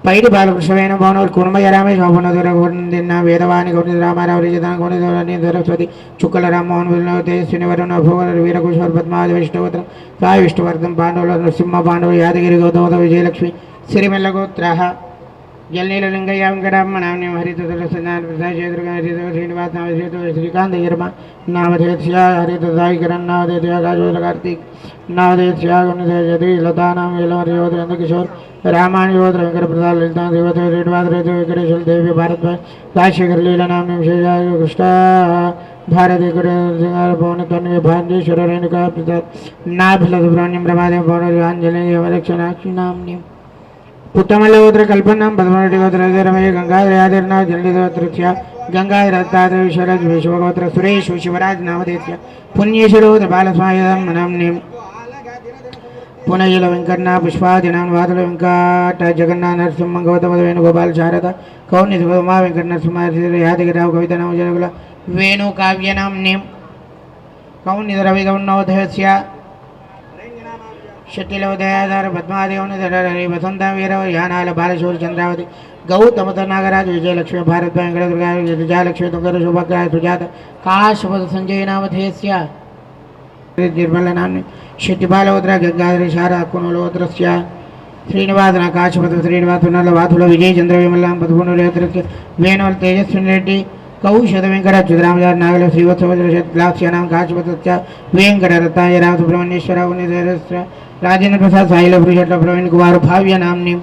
పైడి బాలకృష్ణ భవన కుర్మయ రామేశ్ భవన వేదవాణి గౌని రామారావు రిజదాన గౌని సరస్వతి చుక్కల రామ్మోహన్ విష్ణు తేజస్విని వరుణ భువన వీరకుశోర్ పద్మాది విష్ణువత్ర సాయి విష్ణువర్ధన్ పాండవుల నృసింహ పాండవులు యాదగిరి గౌతమ విజయలక్ష్మి సిరిమెల్లగోత్ర జల్నీలలింగయ్య వెంకటరమణామ్యం శ్రీనివాస శ్రీకాంత్ గిర్మ నామధేత్య హరిత సాయి కిరణ్ నామధేత్య కాజోల కార్తీక్ నామధేత్య జతి లతానాం యోధేంద్ర కిషోర్ రామాయణ యోధ వెంకట ప్రసాద్ లలితా దేవత శ్రీనివాస వెంకటేశ్వర దేవి భారద్వాజ్ రాజశేఖర్ లీలనామ్యం శేషాయ కృష్ణ భారతీ పవన తన్వి భారతీశ్వర రేణుకా ప్రసాద్ నాభిల సుబ్రహ్మణ్యం రమాదేవి పవన అంజలి యమలక్షణాక్షినామ్యం పుట్టమల్లగోత్ర కల్పన్నాం పదమూడు రమయ గంగాధర యాదర్నాథ్ జలదోత్ర గంగాధర విశ్వరాజ్ విశ్వగోత్ర సురేష్ శివరాజ్ నామధేత్య పుణ్యేశ్వరోత్ర బాలస్వాయం నామ్యం పునయల వెంకన్న పుష్పాదినాం వాదుల వెంకట జగన్నాథ నరసింహ గౌతమ వేణుగోపాల శారద కౌని ఉమా వెంకట నరసింహ యాదగిరావు కవిత నామ జనకుల వేణు కావ్యనామ్యం కౌని రవి గౌనవధస్య శెట్టిలోదయాధార పద్మాదేవుని వసంత వీర యానాల బాలశూరి చంద్రావతి గౌతమత నాగరాజు విజయలక్ష్మి భారత్ వెంకట విజయలక్ష్మి తుంగర శుభగ్రాయ సుజాత కాశపద సంజయ నామధేస్య నిర్మలనాన్ని శెట్టిబాలవోత్ర గంగాధరి శార కునులోత్రస్య శ్రీనివాసన కాశపద శ్రీనివాస వాతుల విజయ చంద్ర విమలాం పదకొండు వేణుల తేజస్విని రెడ్డి కౌశద వెంకట చుద్రామదార్ నాగల శ్రీవత్సవద్రలాక్ష్యానాం కాశపత వెంకట రత్నాయ రామ సుబ్రహ్మణ్యేశ్వర రాజేంద్ర ప్రసాద్ సాయిల పురుషట్ల ప్రవీణ్ కుమార్ భావ్య నామ్ని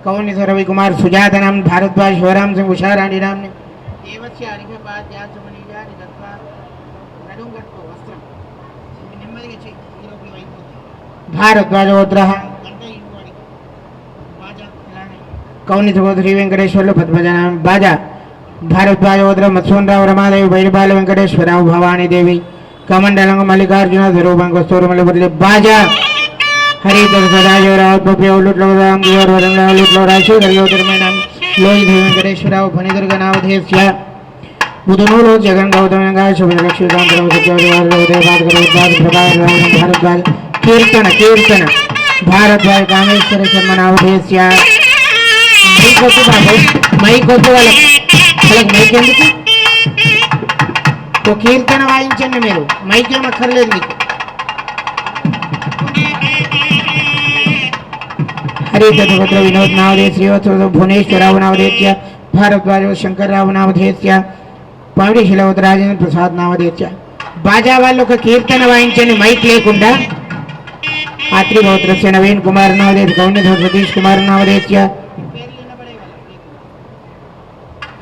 कौन रवि कुमार सुजाता नाम भारद्वाज शिवराम सिंह उषाराणी नाम भारद्वाजोत्र कौन श्री वेंकटेश्वर पद्मजा नाम बाजा भारद्वाजोत्र मत्स्वनराव रमादेवी बैरबाल वेंकटेश्वरराव भवानी देवी कमंडलंग मल्लिकार्जुन स्वरूपं कस्तूरमल्लिपुरली बाजा हरित सदाशिवराव पप्यौलुट्लो रामदेव वरंगलुट्लो राशेखर योधर्मैनाम लोहित वेंकटेश्वरराव फणिदुर्ग नामधेस्य बुधनूलो जगन गौतम शुभलक्ष्मीकांतराव सत्यवाद भारद्वाज कीर्तन कीर्तन भारद्वाज कामेश्वर शर्मा नामधेस्य మైక్ వద్దు వాళ్ళకి మైక్ ఎందుకు ఒక కీర్తన వాయించండి మీరు మైక్ ఏం అక్కర్లేదు మీకు हरितभद्र विनोद नावधे श्रीवत्सव भुवनेश्वरराव नामधेत्य भारद्वाज शंकरराव नामधेत्य पौड़ीशिलवत राजेंद्र प्रसाद नामधेत्य बाजा वालों का कीर्तन वाయించండి మైక్ లేకుండా आत्रिभौत्र नवीन कुमार नामधेत्य कौनिध सतीश कुमार नामधेत्य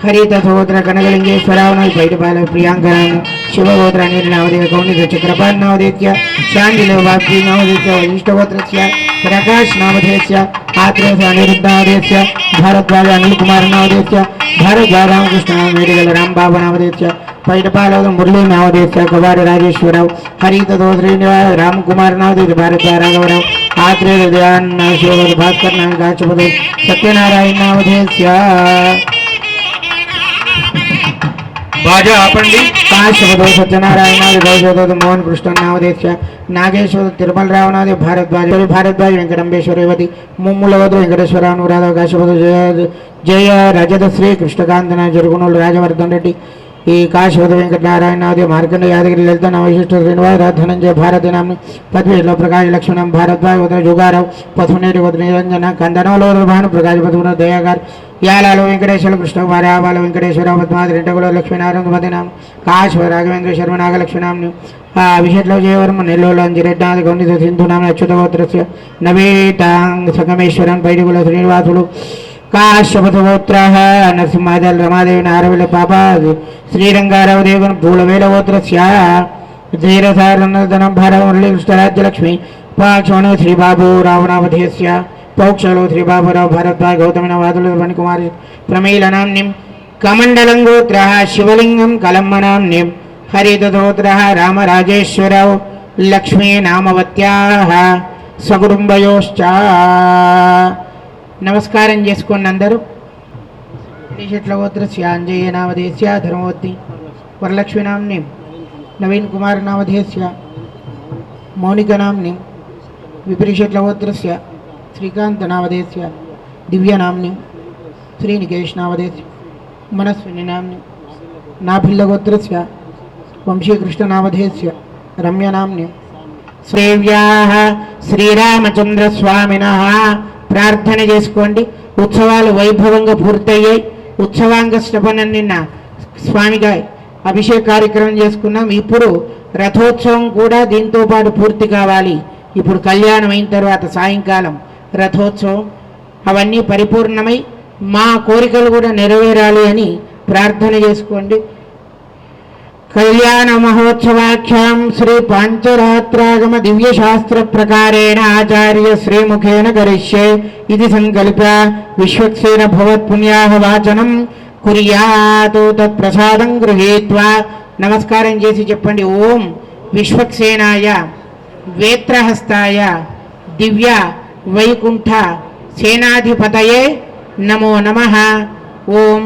हरितोत्र कनकलिंगेश्वरराव बैठपाल प्रियांकराव शिवगोत्र अनिल नामधेय कौनिध चक्रपाल नामधेत्य शांडिल वाप्ति नामधेत्य वरिष्ठगोत्रस्य प्रकाश नामधेस्य आत्रेय अनिरुद्ध नामधेस्य भारद्वाज अनिल कुमार नामधेस्य भारद्वाज रामकृष्ण मेडिकल रामबाबा नामधेस्य पैटपाल मुरली नावदेश कुमार राजेश्वरराव हरित श्रीनिवास रामकुमार नावदेश भारत राघवराव आत्रेय दयान शिव भास्कर नाम गाचपदे सत्यनारायण नावदेश बाजा आपंडी काशपदो सत्यनारायण गौजोद मोहन कृष्ण नावदेश नागेश्वर तिरुमलराव नाव भारद्वाज भारद्वाज वेंकटेश्वरवती मुम्मुलवद वेंकटेश्वर अनुराध काशपद जय जय रजत श्री कृष्णकांत जరుగునోళ్ళు రాజవర్ధన్ రెడ్డి ఈ కాశపద వెంకటనారాయణ నాదే మార్కండ యాదగిరి లలిత నవశిష్ట శ్రీనివాస ధనంజయ భారతి నామ పద్వేలో ప్రకాశ్ లక్ష్మణం భారద్వాజ్ ఉదయ జుగారావు పథునేటి ఉదయ నిరంజన కందనవలో భాను ప్రకాశ్ పథున దయాగారు యాలాలో వెంకటేశ్వర కృష్ణ వారాబాల వెంకటేశ్వర పద్మాది రెండగుల లక్ష్మీనారాయణ పతి నామ కాశపద రాఘవేంద్ర శర్మ నాగలక్ష్మీనామ అభిషేక్లో జయవర్మ నెల్లూరు అంజిరెడ్డి గౌండి సింధు నామ అచ్యుతగోత్రస్య నవేటాంగ సంగమేశ్వరం పైడిగుల శ్రీనివాసులు కాశ్యపథగోత్ర నరసింహాదల్ రమాదేవి నారవిల పాప శ్రీరంగారావు దేవన్ పూలవేలగోత్రస్య ధీరసారణధనం భారమురళీ కృష్ణరాజ్యలక్ష్మి పాక్షణ శ్రీబాబు రావణావధేస్య పౌక్షలో శ్రీబాబురావు భరద్వాజ గౌతమిన వాదుల మణికుమారి ప్రమీలనాంనిం కమండలం గోత్ర శివలింగం కలమ్మనాంనిం హరితోత్ర రామరాజేశ్వరరావు లక్ష్మీ నామవత్యా సకుటుంబయోశ్చ నమస్కారం చేసుకోండి అందరూ శ్రీషట్లగోత్రస్య అంజయ్య నామధేస్య ధర్మవతి వరలక్ష్మి నామ్ని నవీన్ కుమార్ నామధేస్య మౌనిక నామ్ని విపరీషట్లగోత్రస్య శ్రీకాంత్ నామధేస్య దివ్య నామ్ని శ్రీనికేష్ నామధేస్య మనస్విని నామ్ని నాభిల్లగోత్రస్య వంశీకృష్ణ నామధేస్య రమ్య నామ్ని శ్రేవ్యాః శ్రీరామచంద్రస్వామినః ప్రార్థన చేసుకోండి. ఉత్సవాలు వైభవంగా పూర్తయ్యాయి. ఉత్సవాంగ శ్రవణం నిన్న స్వామిగా అభిషేక కార్యక్రమం చేసుకున్నాం. ఇప్పుడు రథోత్సవం కూడా దీంతో పాటు పూర్తి కావాలి. ఇప్పుడు కళ్యాణం అయిన తర్వాత సాయంకాలం రథోత్సవం అవన్నీ పరిపూర్ణమై మా కోరికలు కూడా నెరవేరాలి అని ప్రార్థన చేసుకోండి. కళ్యాణ మహోత్సవాఖ్యాం శ్రీ పాంచరాత్రాగమ దివ్యశాస్త్ర ప్రకారేణ ఆచార్య శ్రీముఖేన కరిష్యే ఇది సంకల్ప విశ్వక్సేన భవత్పుణ్యాహ వాచనం కుర్యాతు తత్ప్రసాదం గృహీత్వా నమస్కారం చేసి చెప్పండి. ఓం విశ్వక్సేనాయ వేత్రహస్తాయ దివ్య వైకుంఠ సేనాధిపతయే నమో నమః. ఓం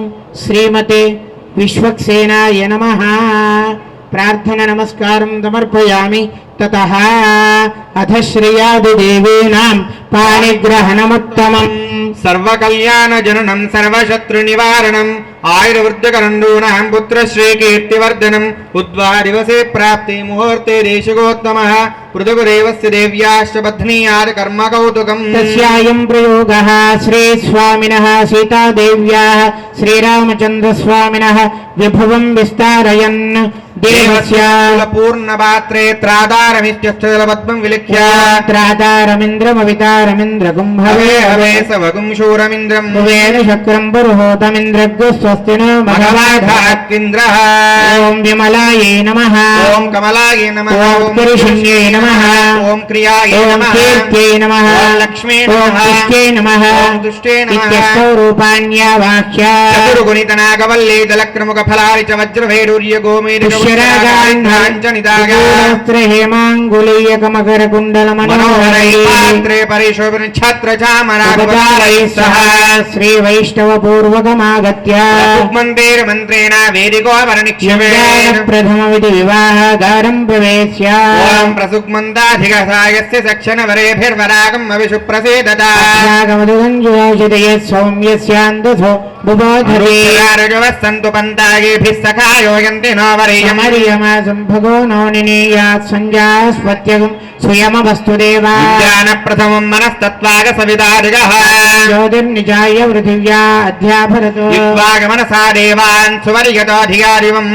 శ్రీమతే విశ్వక్సేనాయ నమః. ప్రార్థన నమస్కారం సమర్పయామి. తతః అథ శ్రేయాదిదేవీనాం పాణిగ్రహణముత్తమం సర్వకళ్యాణ జననం సర్వశత్రు నివారణం ఆయుర్వృద్ధకరండూనాం పుత్రశ్రీకీర్తివర్ధనం ఉద్వాదివసే ప్రాప్తి ముహూర్తే దేశికోత్తమః పృథుగురేవస్య దేవ్యాశ్చ బధ్నీయాద కర్మ కౌతుకం. తస్యాయం ప్రయోగః శ్రీస్వామినః సీతాదేవ్యాః శ్రీరామచంద్రస్వామినః విభవం విస్తారయన్ దేవస్య పూర్ణపాత్రే త్రాదారమిత్యస్థలపద్మం విలిఖ్య త్రాదారమింద్రమవితారమింద్ర కుంభవే హవే సవగుం శూరమింద్రం భువేన శక్రం పురుహోతమింద్రగ్గు స్వస్తినో మఘవాధాత్కింద్రః. ఓం విమలాయే నమః. ఓం కమలాయే నమః. ఓం పురుషణ్యే నమః. ఓం క్రియాయే ఓం నమః. కీర్త్యై నమః. ఓం లక్ష్మీ ఓం నమః. పుష్ట్యై నమః. ఓం దుష్టే నమః. ఇత్యష్టౌ రూపాణ్యావాహ్య చతుర్గుణితనాగవల్లే దళక్రముఖ ఫలాని చ వజ్రభైరూర్య గోమేధిక శ్రీవైష్ణవపూర్వకమాగత్య మంత్రేణ వేదికో ప్రథమ విధి వివాహగారం ప్రవేశ్య ప్రసుగ్మందాధిగసాయస్య సక్షణ వరేభిర్వరాగం అవిషు ప్రసేదత సౌమ్యస్యాందసో బుబోధరే సంతు పంతాగేభిః సఖాయోయంతి నోవరేయం సంభగో నౌనినీయాత్ సంజాస్పత్యగం స్వయమవస్తుదేవా జ్ఞాన ప్రథమం మనస్తత్వాగ సవిదాదిగః జ్యోతిర్నిజాయ పృథివ్యా అధ్యాభరతో విద్వాగమనసా దేవాన్ సువర్యతోధికారివం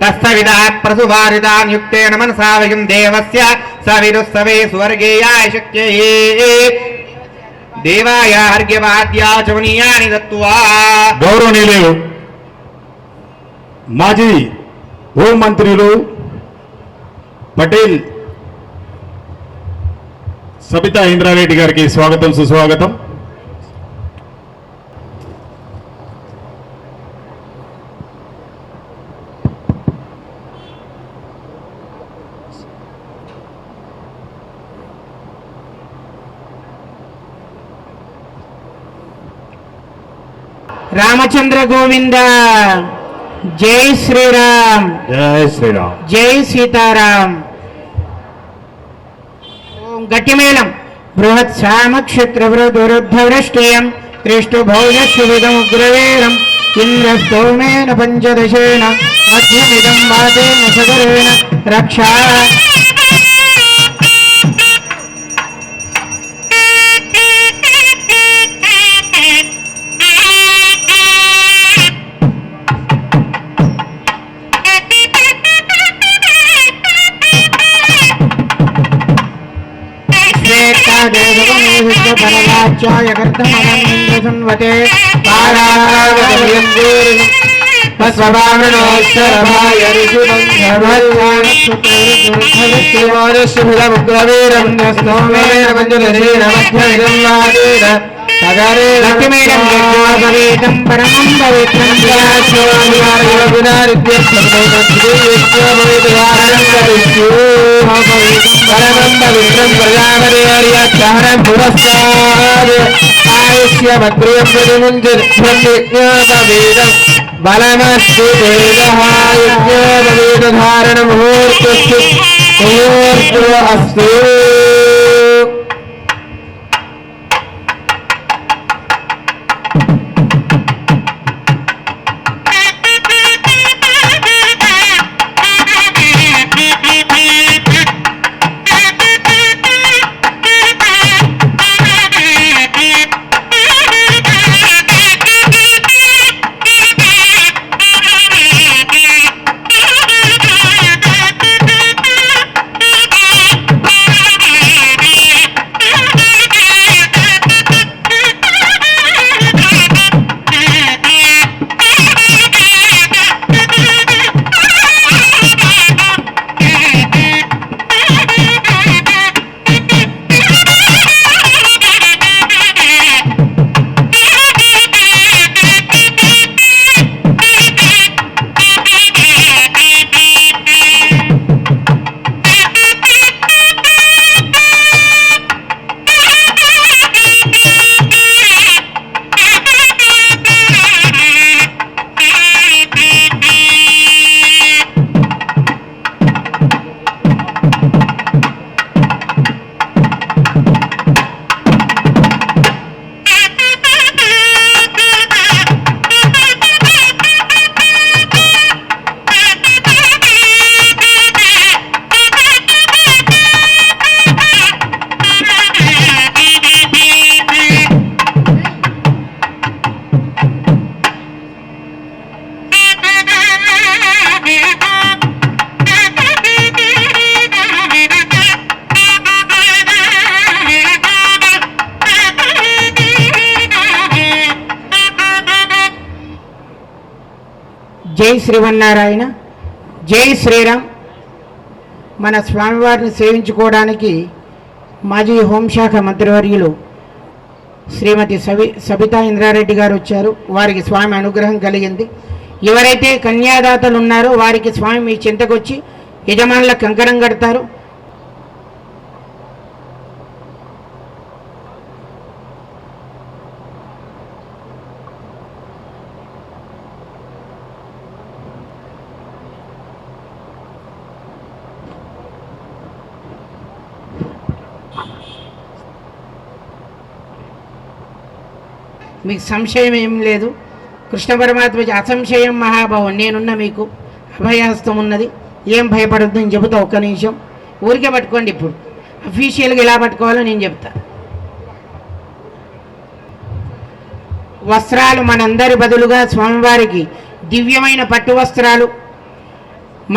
తస్సవిదా ప్రసువారితాన్ యుక్తేన మనసా వయం దేవస్య సవిదుస్సవే సువర్గేయాయ శక్యయే దేవాయ హర్గ్యవాద్యా చవనీయాని దత్వా. గౌరవనీయులు మాజీ హోంమంత్రులు పటేల్ సబితా ఇంద్రారెడ్డి గారికి స్వాగతం సుస్వాగతం. రామచంద్ర గోవింద. జై శ్రీరామ్. జై శ్రీరామ్. జై సీతారాం. ఓం గట్టిమేళం. బృహత్ సామక్షత్రవృద్ధవృష్టియం కృష్ణభౌజస్సువిదముగ్రవేరం ఇంద్రస్తోమేన పంచదశేన మధ్యమిదం వాతేన సగరేణ రక్షా. పరవాచ్యాయ కర్తమనందసన్వతే పరమం పవిత్రం ప్రజాపతిహర్యం పురస్కార ఆయుష్య భద్రం ప్రతిముంజేదం బలమస్తు ధారణ ముహూర్తస్తు అస్తు. జై శ్రీమన్నారాయణ. జై శ్రీరామ్. మన స్వామివారిని సేవించుకోవడానికి మాజీ హోంశాఖ మంత్రివర్యులు శ్రీమతి సబితా ఇంద్రారెడ్డి గారు వచ్చారు. వారికి స్వామి అనుగ్రహం కలిగింది. ఎవరైతే కన్యాదాతలు ఉన్నారో వారికి స్వామి మీ చింతకొచ్చి యజమానుల కంకణం కడతారు. మీకు సంశయం ఏం లేదు. కృష్ణ పరమాత్మ అసంశయం మహాభావం, నేనున్న మీకు అభయహస్తం ఉన్నది, ఏం భయపడద్దు నేను చెబుతా. ఒక్క నిమిషం ఊరికే పట్టుకోండి. ఇప్పుడు అఫీషియల్గా ఎలా పట్టుకోవాలో నేను చెప్తా. వస్త్రాలు మనందరి బదులుగా స్వామివారికి దివ్యమైన పట్టు వస్త్రాలు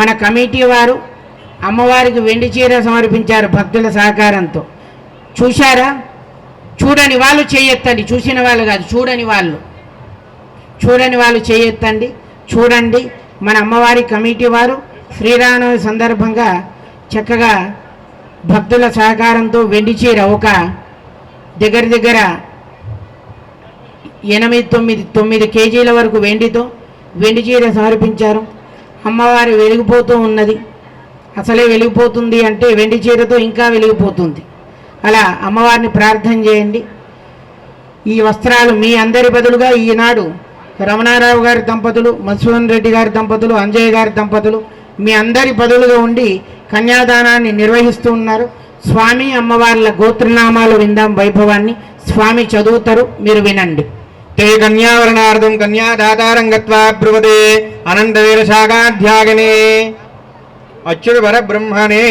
మన కమిటీ వారు అమ్మవారికి వెండి చీర సమర్పించారు భక్తుల సహకారంతో. చూశారా? చూడని వాళ్ళు చేయెత్తండి. చూసిన వాళ్ళు కాదు, చూడని వాళ్ళు చేయెత్తండి. చూడండి, మన అమ్మవారి కమిటీ వారు శ్రీరామనవమి సందర్భంగా చక్కగా భక్తుల సహకారంతో వెండి చీర ఒక దగ్గర 8-9 కేజీల వరకు వెండి చీర సమర్పించారు. అమ్మవారు వెలిగిపోతూ ఉన్నది. అసలే వెలిగిపోతుంది అంటే వెండి చీరతో ఇంకా వెలిగిపోతుంది. అలా అమ్మవారిని ప్రార్థన చేయండి. ఈ వస్త్రాలు మీ అందరి బదులుగా ఈనాడు రమణారావు గారి దంపతులు, మధుసూదన్ రెడ్డి గారి దంపతులు, అంజయ్య గారి దంపతులు మీ అందరి బదులుగా ఉండి కన్యాదానాన్ని నిర్వహిస్తూ ఉన్నారు. స్వామి అమ్మవార్ల గోత్రనామాలు విందాం, వైభవాన్ని స్వామి చదువుతారు, మీరు వినండి. ते कन्यावरणार्थं कन्यादातारं गत्वा ब्रुवते अनन्तवीरशाखाध्यागिने अच्युतपरब्रह्मणे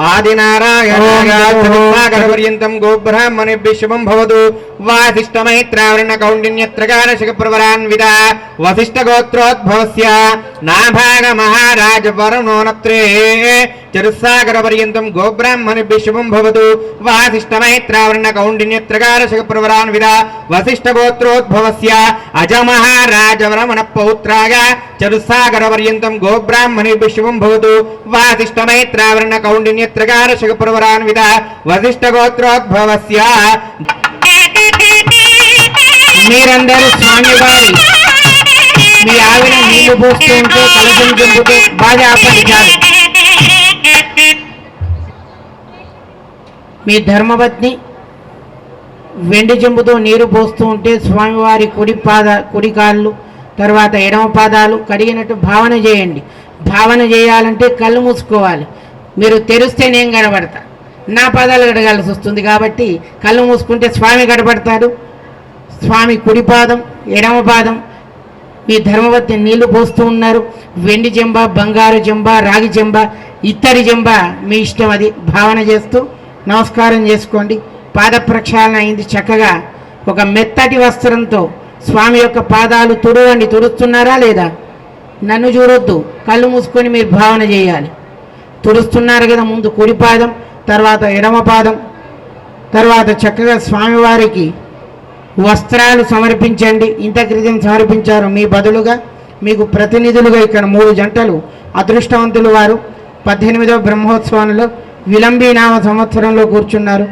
आदिनारायणायागरपर्यन्तं गोब्राह्मणेभ्यः शुभं भवतु। वासिष्ठमैत्रावृणकौण्डिन्यत्रकारशिखप्रवरान्विता वसिष्ठगोत्रोद्भवस्य नाभागमहाराजवरुणोनत्रे चरुस्सागरपर्यन्तं गोब्राह्मणेभ्यः शुभं भवतु। वासिष्ठमैत्रावृणकौण्डिन्यत्रकारशिखप्रवरान्विता वसिष्ठगोत्रोद्भवस्य अजमहाराजवरमणपौत्राय चरुस्सागरपर्यन्तं गोब्राह्मणेभ्यः शुभं भवतु। वासिष्ठमैत्रावृणकौण्डिन्यत्रकारशिखप्रवरान्विता वसिष्ठगोत्रोद्भवस्य మీరందరూ స్వామివారి మీ ఆవిడ నీళ్లు పోస్తూ ఉంటే కలశం చెంపుతూ బాగా ఆపండి చాలు. మీ ధర్మపత్ని వెండి చెంబుతో నీరు పోస్తూ ఉంటే స్వామివారి కుడి కాళ్ళు తర్వాత ఎడమ పాదాలు కడిగినట్టు భావన చేయండి. భావన చేయాలంటే కళ్ళు మూసుకోవాలి. మీరు తెరిస్తే నేను కనబడతా, నా పాదాలు కడగాల్సి వస్తుంది. కాబట్టి కళ్ళు మూసుకుంటే స్వామి కనబడతాడు. స్వామి కుడి పాదం ఎడమ పాదం మీ ధర్మవత్తి నీళ్లు పోస్తూ ఉన్నారు. వెండి చెంబ, బంగారు చెంబ, రాగి చెంబ, ఇత్తడి చెంబ మీ ఇష్టం, అది భావన చేస్తూ నమస్కారం చేసుకోండి. పాద ప్రక్షాళన అయింది. చక్కగా ఒక మెత్తటి వస్త్రంతో స్వామి యొక్క పాదాలు తుడవండి. తుడుస్తున్నారా లేదా? నన్ను చూడొద్దు, కళ్ళు మూసుకొని మీరు భావన చేయాలి. తుడుస్తున్నారు కదా, ముందు కుడి పాదం, తర్వాత ఎడమ పాదం, తర్వాత చక్కగా స్వామివారికి వస్త్రాలు సమర్పించండి. ఇంత క్రితం సమర్పించారు. మీ బదులుగా మీకు ప్రతినిధులుగా ఇక్కడ 3 జంటలు అదృష్టవంతులు. వారు 18వ బ్రహ్మోత్సవంలో విలంబీనామ సంవత్సరంలో కూర్చున్నారు.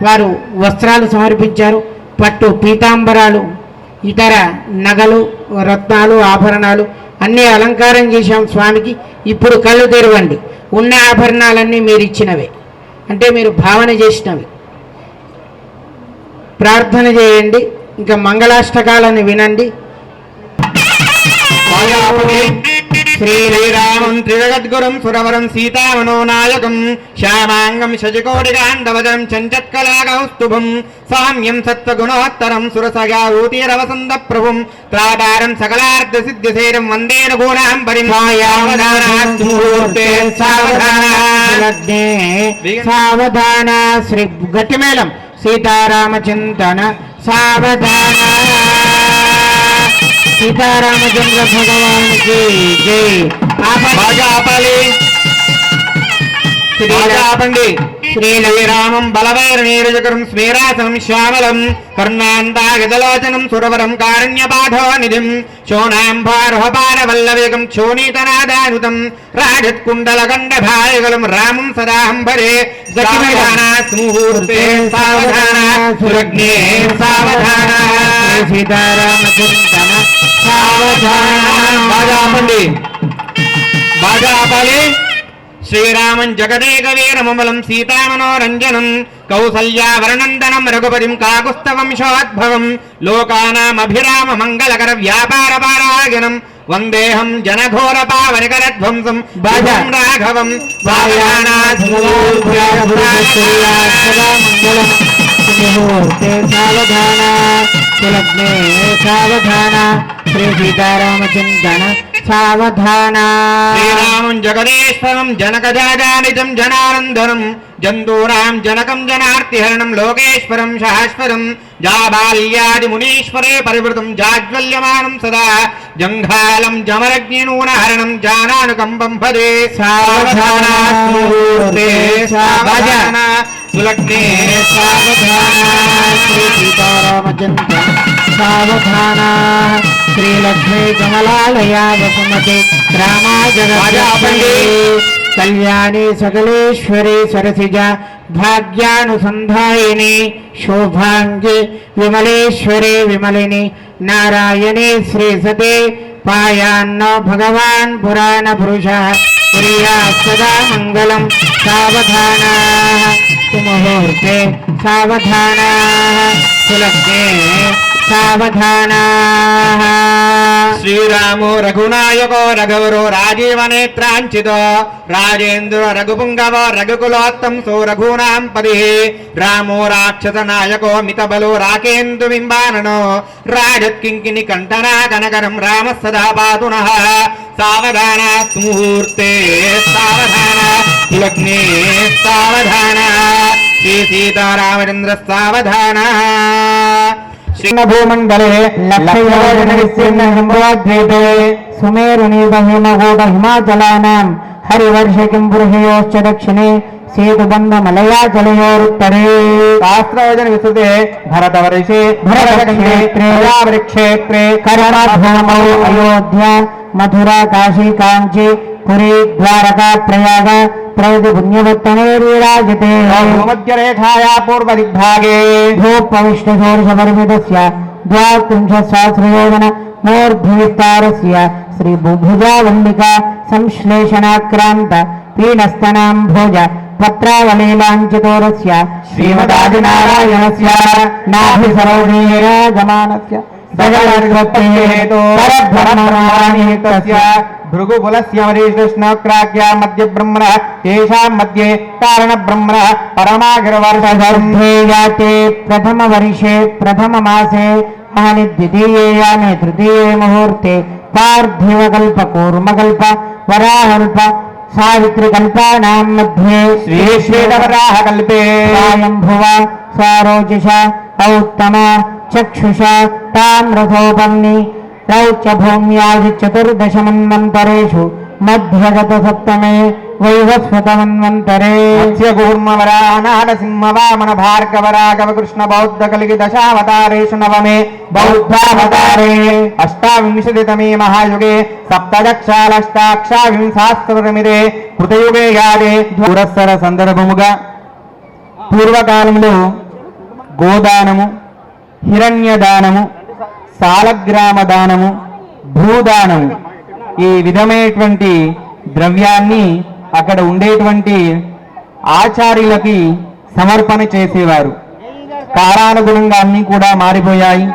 వారు వస్త్రాలు సమర్పించారు. పట్టు పీతాంబరాలు, ఇతర నగలు, రత్నాలు, ఆభరణాలు అన్నీ అలంకారం చేశాం స్వామికి. ఇప్పుడు కళ్ళు తెరవండి. ఉన్న ఆభరణాలన్నీ మీరు ఇచ్చినవే, అంటే మీరు భావన చేసినవి. ప్రార్థన చేయండి. ఇంకా మంగళాష్టకాలను వినండి. श्रीरामं त्रिजगद्गुरुं सुरवरं सीतामनोनायकं श्यामांगं शशिकोटिकाण्डवजं चञ्चत्कलाकौस्तुभं साम्यं सत्त्वगुणोत्तरं सुरसगावूतिरवसन्दप्रभुं त्रातारं सकलार्धसिद्धिसेरं वन्दे रघूणाम्बरीं సావధాన శ్రీ గట్టిమేళం సీతారామచింతన సావధాన. సీతారామచంద్ర భగవానికి జై. ఆపాలి. ఆపండి. శ్రీరామం బలవైర్నీరజకరం స్మేరాసనం శ్యామలం కర్ణాంతాగతలోచనం సురవరం కారుణ్యపాఠోనిధిం శోణాంబార్హపారవల్లవేగం క్షోణీతనాదానుతం రాజత్కుండలగండభాయగలం రామం సదాహం భరే. ముహూర్తే సావధాన సురగ్నే సావధాన. సీతారామచంద్ర సావధాన. బాగా ఆపండి. బాగా ఆపాలి. श्रीरामं जगदेकवीरममलं सीतामनोरञ्जनं कौसल्यावरनन्दनं रघुपतिं काकुत्स्थवंशोद्भवं लोकानामभिराममङ्गलकरव्यापारपारायणं वन्देऽहं जनघोरपावनिकरध्वंसं भजं राघवं मुहूर्ते सावधान सुलग्ने सावधान. श्री सीतारामचंदन सावधान. श्रीरामं जगदेश्वरं जनकजाजानिजं जनानन्दनं जन्तूनां जनकं जनार्तिहरणं लोकेश्वरं शाश्वतं जाबाल्यादिमुनीश्वरे परिवृतं जाज्वल्यमानं सदा जङ्घालं जमरग्निनूनहरणं जानानुकम्पं भजे. सावधान मुहूर्ते सावधान सुलग्ने सावधान. श्री सीतारामचंद्र सावधान. श्रीलक्ष्मी कमलालया वसुमते रामा जगत्पते कल्याणी सकलेश्वरी सरसिजा भाग्यानुसंधायिनी शोभांगे विमलेश्वरी विमलिनी नारायणी श्रीसते पायान्नो भगवान् पुराण पुरुषः प्रिया सदा मंगलम. सावधान मुहूर्ते सावधान सुलग्ने సావధానాః. శ్రీరామో రఘునాయకో రఘువరో రాజీవనేత్రాంచితో రాజేంద్ర రఘుపుంగవో రఘుకులోత్తంసో రఘూనాం పది రామో రాక్షస నాయకో మితబలో రాకేందు బింబాననో రాజత్కింకిని కంఠనా కనకరం రామ సదా పాతునః. సావధాన ముహూర్తే సావధాన లగ్నే సావధాన శ్రీ సీతారామచంద్ర సావధాన. భూమండలే లక్షయోజన విస్తీర్ణ హిమద్వీపే సుమేరునీపహిమగూఢ హిమాచలానాం హరివర్షకింపురుషయోశ్చ దక్షిణే సేతుబంధమలయాచలయోరుత్తరే శాస్త్రయోజన విస్తృతే భరతవర్షే భరతక్షేత్రే వృక్షేత్రే కరణభూమౌ అయోధ్య మథురా కాశీ కాంచీ పురీ ద్వారకా ప్రయాగ ప్రయతి పుణ్యవత్తనేర్విరాజతే భూమధ్యరేఖాయా పూర్వదిగ్భాగే భూపవిష్ణుషోర్షపరిమితస్య ద్వాత్రింశసహస్రయోజన మూర్ధ్విస్తారస్య శ్రీభుజావల్లికా సంశ్లేషణాక్రాంత పీనస్తనాంభోజ పత్రావలీలాంచితోరస్య శ్రీమదాదినారాయణస్య నాభిసరోజేరాజమానస్య భృగుకులస్య వరీకృష్ణక్రాఖ్య మధ్య బ్రహ్మణ తేషాం మధ్యే కారణ బ్రహ్మణ పరమాగ్రవర్షే జాతే ప్రథమ వర్షే ప్రథమ మాసే అహని ద్వితీయే యామే తృతీయే ముహూర్తే పార్థివకల్ప కూర్మకల్ప వరాహల్ప సావిత్రికల్పానాం మధ్యే శ్రీశ్వేతవరాహకల్పే స్వయంభువ స్వరోచిష ఔత్తమ చక్షుష తామ్రసోపర్ణి రౌచ్య భూమ్యాది చతుర్దశమన్వంతరేషు మధ్యగత సప్తమే వైవస్వతమన్వంతరే మత్స్యకూర్మవరానారసింహ వామన భార్గవ రాఘవ కృష్ణ బౌద్ధ కలిగి దశావతారేషు నవమే బౌద్ధావతారే అష్టావింశతితమే మహాయుగే సప్తదక్షాలష్టాక్షావింశాస్త్రమిదే కృతయుగే యాదే పురస్సర సందర్భముగా పూర్వకాలంలో గోదానము హిరణ్యదానము సాలగ్రామ దానము భూదానము ఈ విధమైనటువంటి ద్రవ్యాన్ని అక్కడ ఉండేటువంటి ఆచార్యులకి సమర్పణ చేసేవారు. కాలానుగుణంగా అన్నీ కూడా మారిపోయాయి.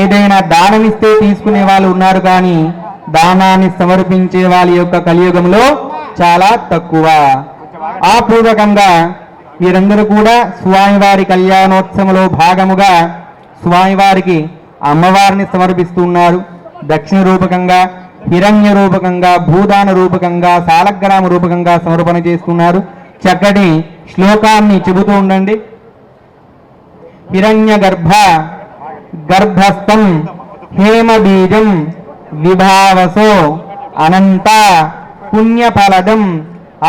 ఏదైనా దానమిస్తే తీసుకునే వాళ్ళు ఉన్నారు, కానీ దానాన్ని సమర్పించే వాళ్ళ యొక్క కలియుగంలో చాలా తక్కువ. ఆ పూర్వకంగా వీరందరూ కూడా స్వామివారి కళ్యాణోత్సవంలో భాగముగా స్వామివారికి అమ్మవారిని సమర్పిస్తున్నారు. దక్షిణ రూపకంగా, హిరణ్య రూపకంగా, భూదాన రూపకంగా, సాలగ్రామ రూపకంగా సమర్పణ చేస్తున్నారు. చక్కటి శ్లోకాన్ని చెబుతూ ఉండండి. హిరణ్య గర్భస్థం హేమబీజం విభావసో అనంత పుణ్యఫలదం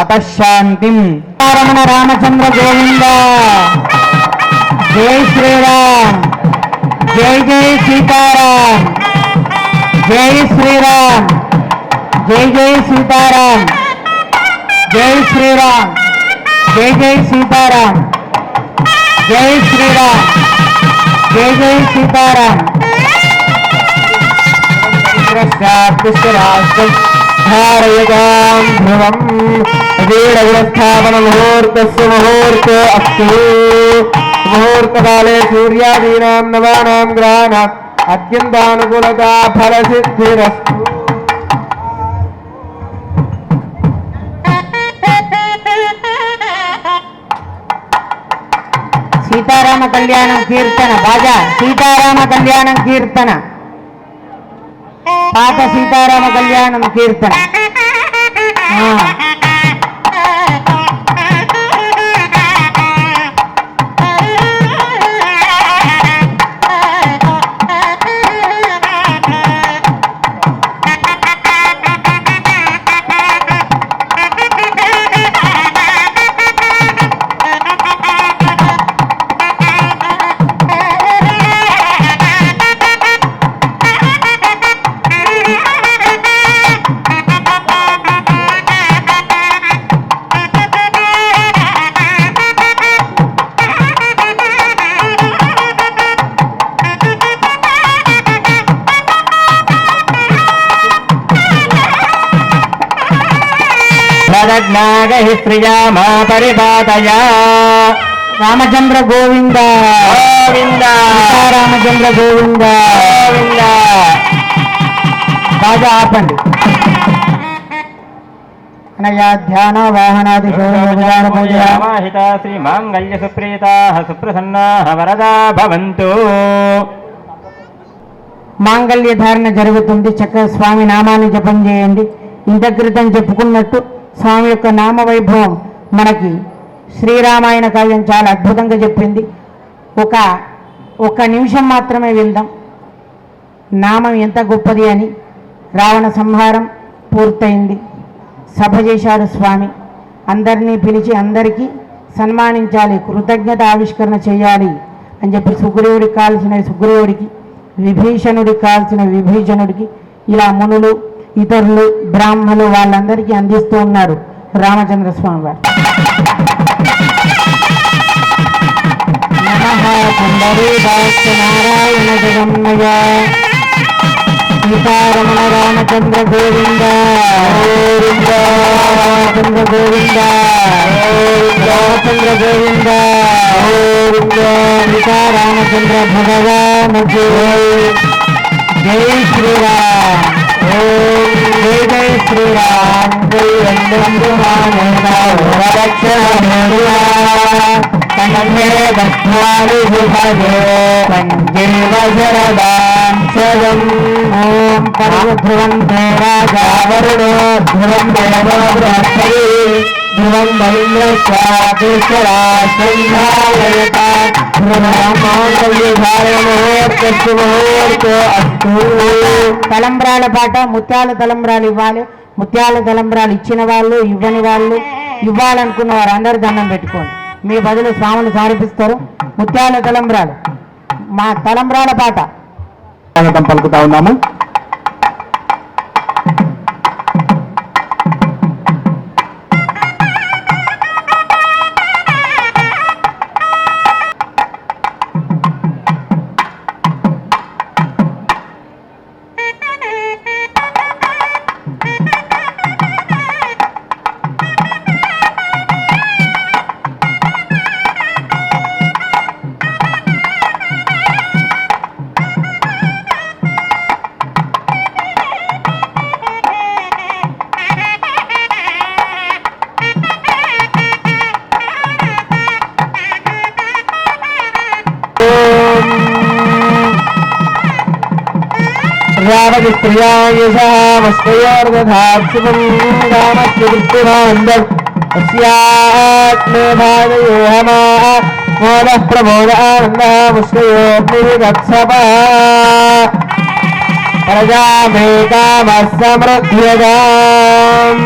అతశాంతిం. రమణ రామచంద్ర గోవింద. జై శ్రీరామ్. జై జై సీతారాం. జై శ్రీరామ్. జై జై సీతారాం. జై శ్రీరామ్. జై జై సీతారాం. జై శ్రీరామ్. జై జై సీతారాం. ధారయతాం ధ్రువం వీరస్థాపన ముహూర్తస్య ముహూర్తో అస్తు. ముహూర్తకాలే సూర్యాదీనాం నవానాం గ్రహాణాం అత్యంతానుకూలతా ఫలసిద్ధిరస్తు. సీతారామ కళ్యాణం కీర్తన బాజా. సీతారామ కళ్యాణం కీర్తన, పాత సీతారామ కళ్యాణం కీర్తన. స్త్రియా మా పరిపాతయా రామచంద్ర గోవింద గోవింద రామచంద్ర గోవింద గోవింద. బాగా ఆపండి. అనయా ధ్యాన వాహనాది శోభాన పూజ సమాహిత శ్రీ మాంగళ్య సుప్రీతా సుప్రసన్నా వరదా భవంతు. మాంగళ్య ధారణ జరుగుతుంది. చక్కగా స్వామి నామాన్ని జపం చేయండి. ఇంత క్రితం చెప్పుకున్నట్టు స్వామి యొక్క నామ వైభవం మనకి శ్రీరామాయణ కావ్యం చాలా అద్భుతంగా చెప్పింది. ఒక నిమిషం మాత్రమే విందాం నామం ఎంత గొప్పది అని. రావణ సంహారం పూర్తయింది. సభ చేశాడు స్వామి. అందరినీ పిలిచి అందరికీ సన్మానించాలి, కృతజ్ఞత ఆవిష్కరణ చేయాలి అని చెప్పి సుగ్రీవుడికి కాల్సిన సుగ్రీవుడికి, విభీషణుడికి కాల్సిన విభీషణుడికి, ఇలా మునులు ఇతరులు బ్రాహ్మణులు వాళ్ళందరికీ అందిస్తూ ఉన్నారు రామచంద్ర స్వామి వారు. నమః పుండరీకాక్ష నారాయణ జగన్మయ సీతారమణ రామచంద్ర గోవింద గోవింద రామచంద్ర గోవింద రామచంద్ర గోవింద గోవింద సీతారామచంద్ర భగవాన్ జై శ్రీరామ్. జై జై శ్రీరామ్. జై ఓం పరమధ్రువంతే రాజా వరుణో ధ్రువం దేవో బృహస్పతి ధ్రువం తలంబ్రాల పాట ముత్యాల తలంబ్రాలు ఇవ్వాలి. ముత్యాల తలంబ్రాలు ఇచ్చిన వాళ్ళు ఇవ్వని వాళ్ళు ఇవ్వాలనుకున్న వారు అందరూ దండం పెట్టుకోండి. మీ బదులు స్వాములు సమర్పిస్తారు. ముత్యాల తలంబ్రాలు మా తలంబ్రాల పాట స్వాగతం పలుకుతా ఉన్నాము. రామస్త్రయోర్ధాత్సువం రామస్యవృత్తిమాందం అస్యాత్మే భాగయోహమా మోద ప్రమోద ఆనందముష్యయోగ్నిగత్సపా ప్రజామేకామస్సమృద్ధ్యగాం.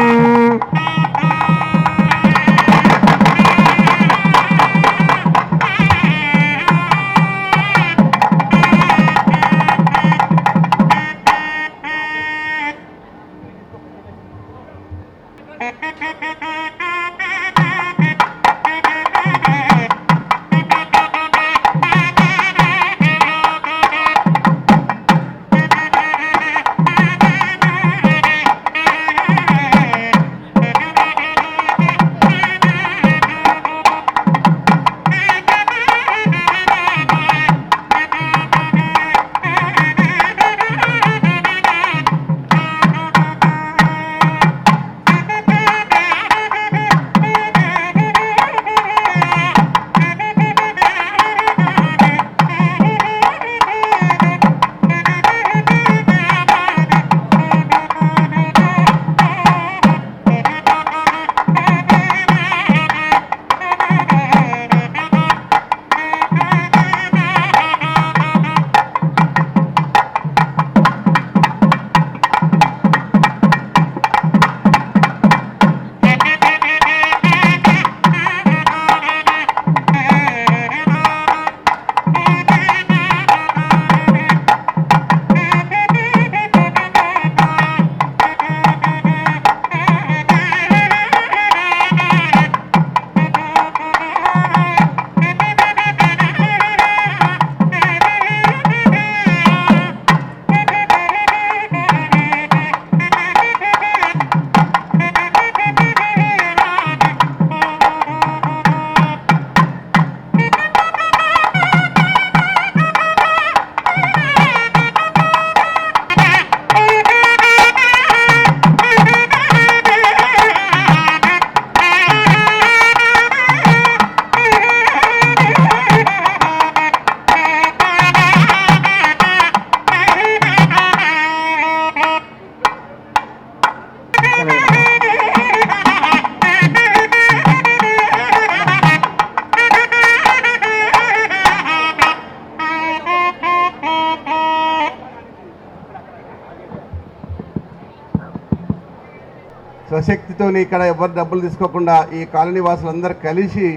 స్వశక్తితోని ఇక్కడ ఎవరు డబ్బులు తీసుకోకుండా ఈ కాలనీ వాసులందరూ కలిసి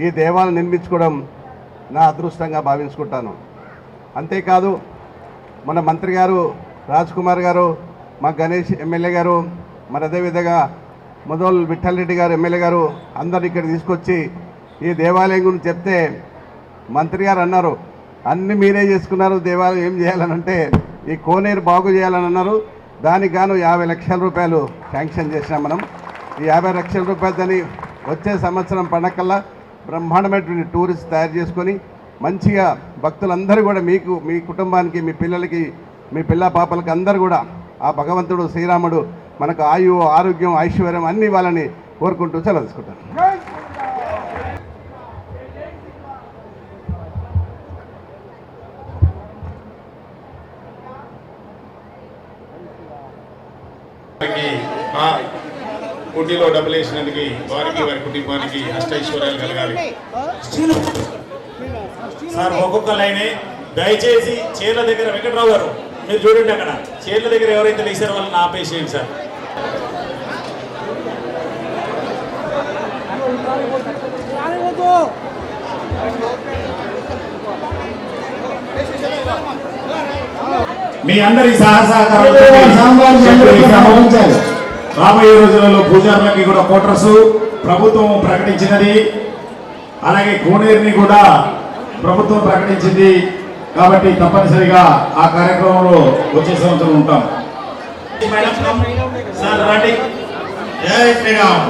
ఈ దేవాలయం నిర్మించుకోవడం నా అదృష్టంగా భావించుకుంటాను. అంతేకాదు మన మంత్రి గారు రాజ్ కుమార్ గారు, మా గణేష్ ఎమ్మెల్యే గారు, మరి అదేవిధంగా ముదోల్ విఠల్ రెడ్డి గారు ఎమ్మెల్యే గారు అందరు ఇక్కడ తీసుకొచ్చి ఈ దేవాలయం గురించి చెప్తే మంత్రి గారు అన్నారు, అన్నీ మీరే చేసుకున్నారు, దేవాలయం ఏం చేయాలని అంటే ఈ కోనేరు బాగు చేయాలని అన్నారు. దానికి గాను 50 లక్షల రూపాయలు శాంక్షన్ చేసినాం మనం. ఈ 50 లక్షల రూపాయలని వచ్చే సంవత్సరం పండగల్లా బ్రహ్మాండమైనటువంటి టూరిస్ట్ తయారు చేసుకొని మంచిగా భక్తులందరూ కూడా మీకు, మీ కుటుంబానికి, మీ పిల్లలకి, మీ పిల్ల పాపలకి అందరూ కూడా ఆ భగవంతుడు శ్రీరాముడు మనకు ఆయువు, ఆరోగ్యం, ఐశ్వర్యం అన్నీ వాళ్ళని కోరుకుంటూ సెలవు తీసుకుంటాను. కుటీలో డబ్బులు వేసినందుకు వారికి వారి కుటుంబానికి అష్టైశ్వర్యాలు కలగాలి. సార్ ఒక్కొక్క లైనే దయచేసి చీరల దగ్గర వెంకట్రావు గారు మీరు చూడండి, అక్కడ చీరల దగ్గర ఎవరైతే లేచారో వాళ్ళని ఆపేసేయండి సార్. మీ అందరి రాబోయే రోజులలో పూజారులకి కూడా క్వార్టర్స్ ప్రభుత్వం ప్రకటించినది, అలాగే కోనేరుని కూడా ప్రభుత్వం ప్రకటించింది. కాబట్టి తప్పనిసరిగా ఆ కార్యక్రమంలో వచ్చే సంవత్సరం ఉంటాం. సార్ రండి. జై శ్రీరామ్.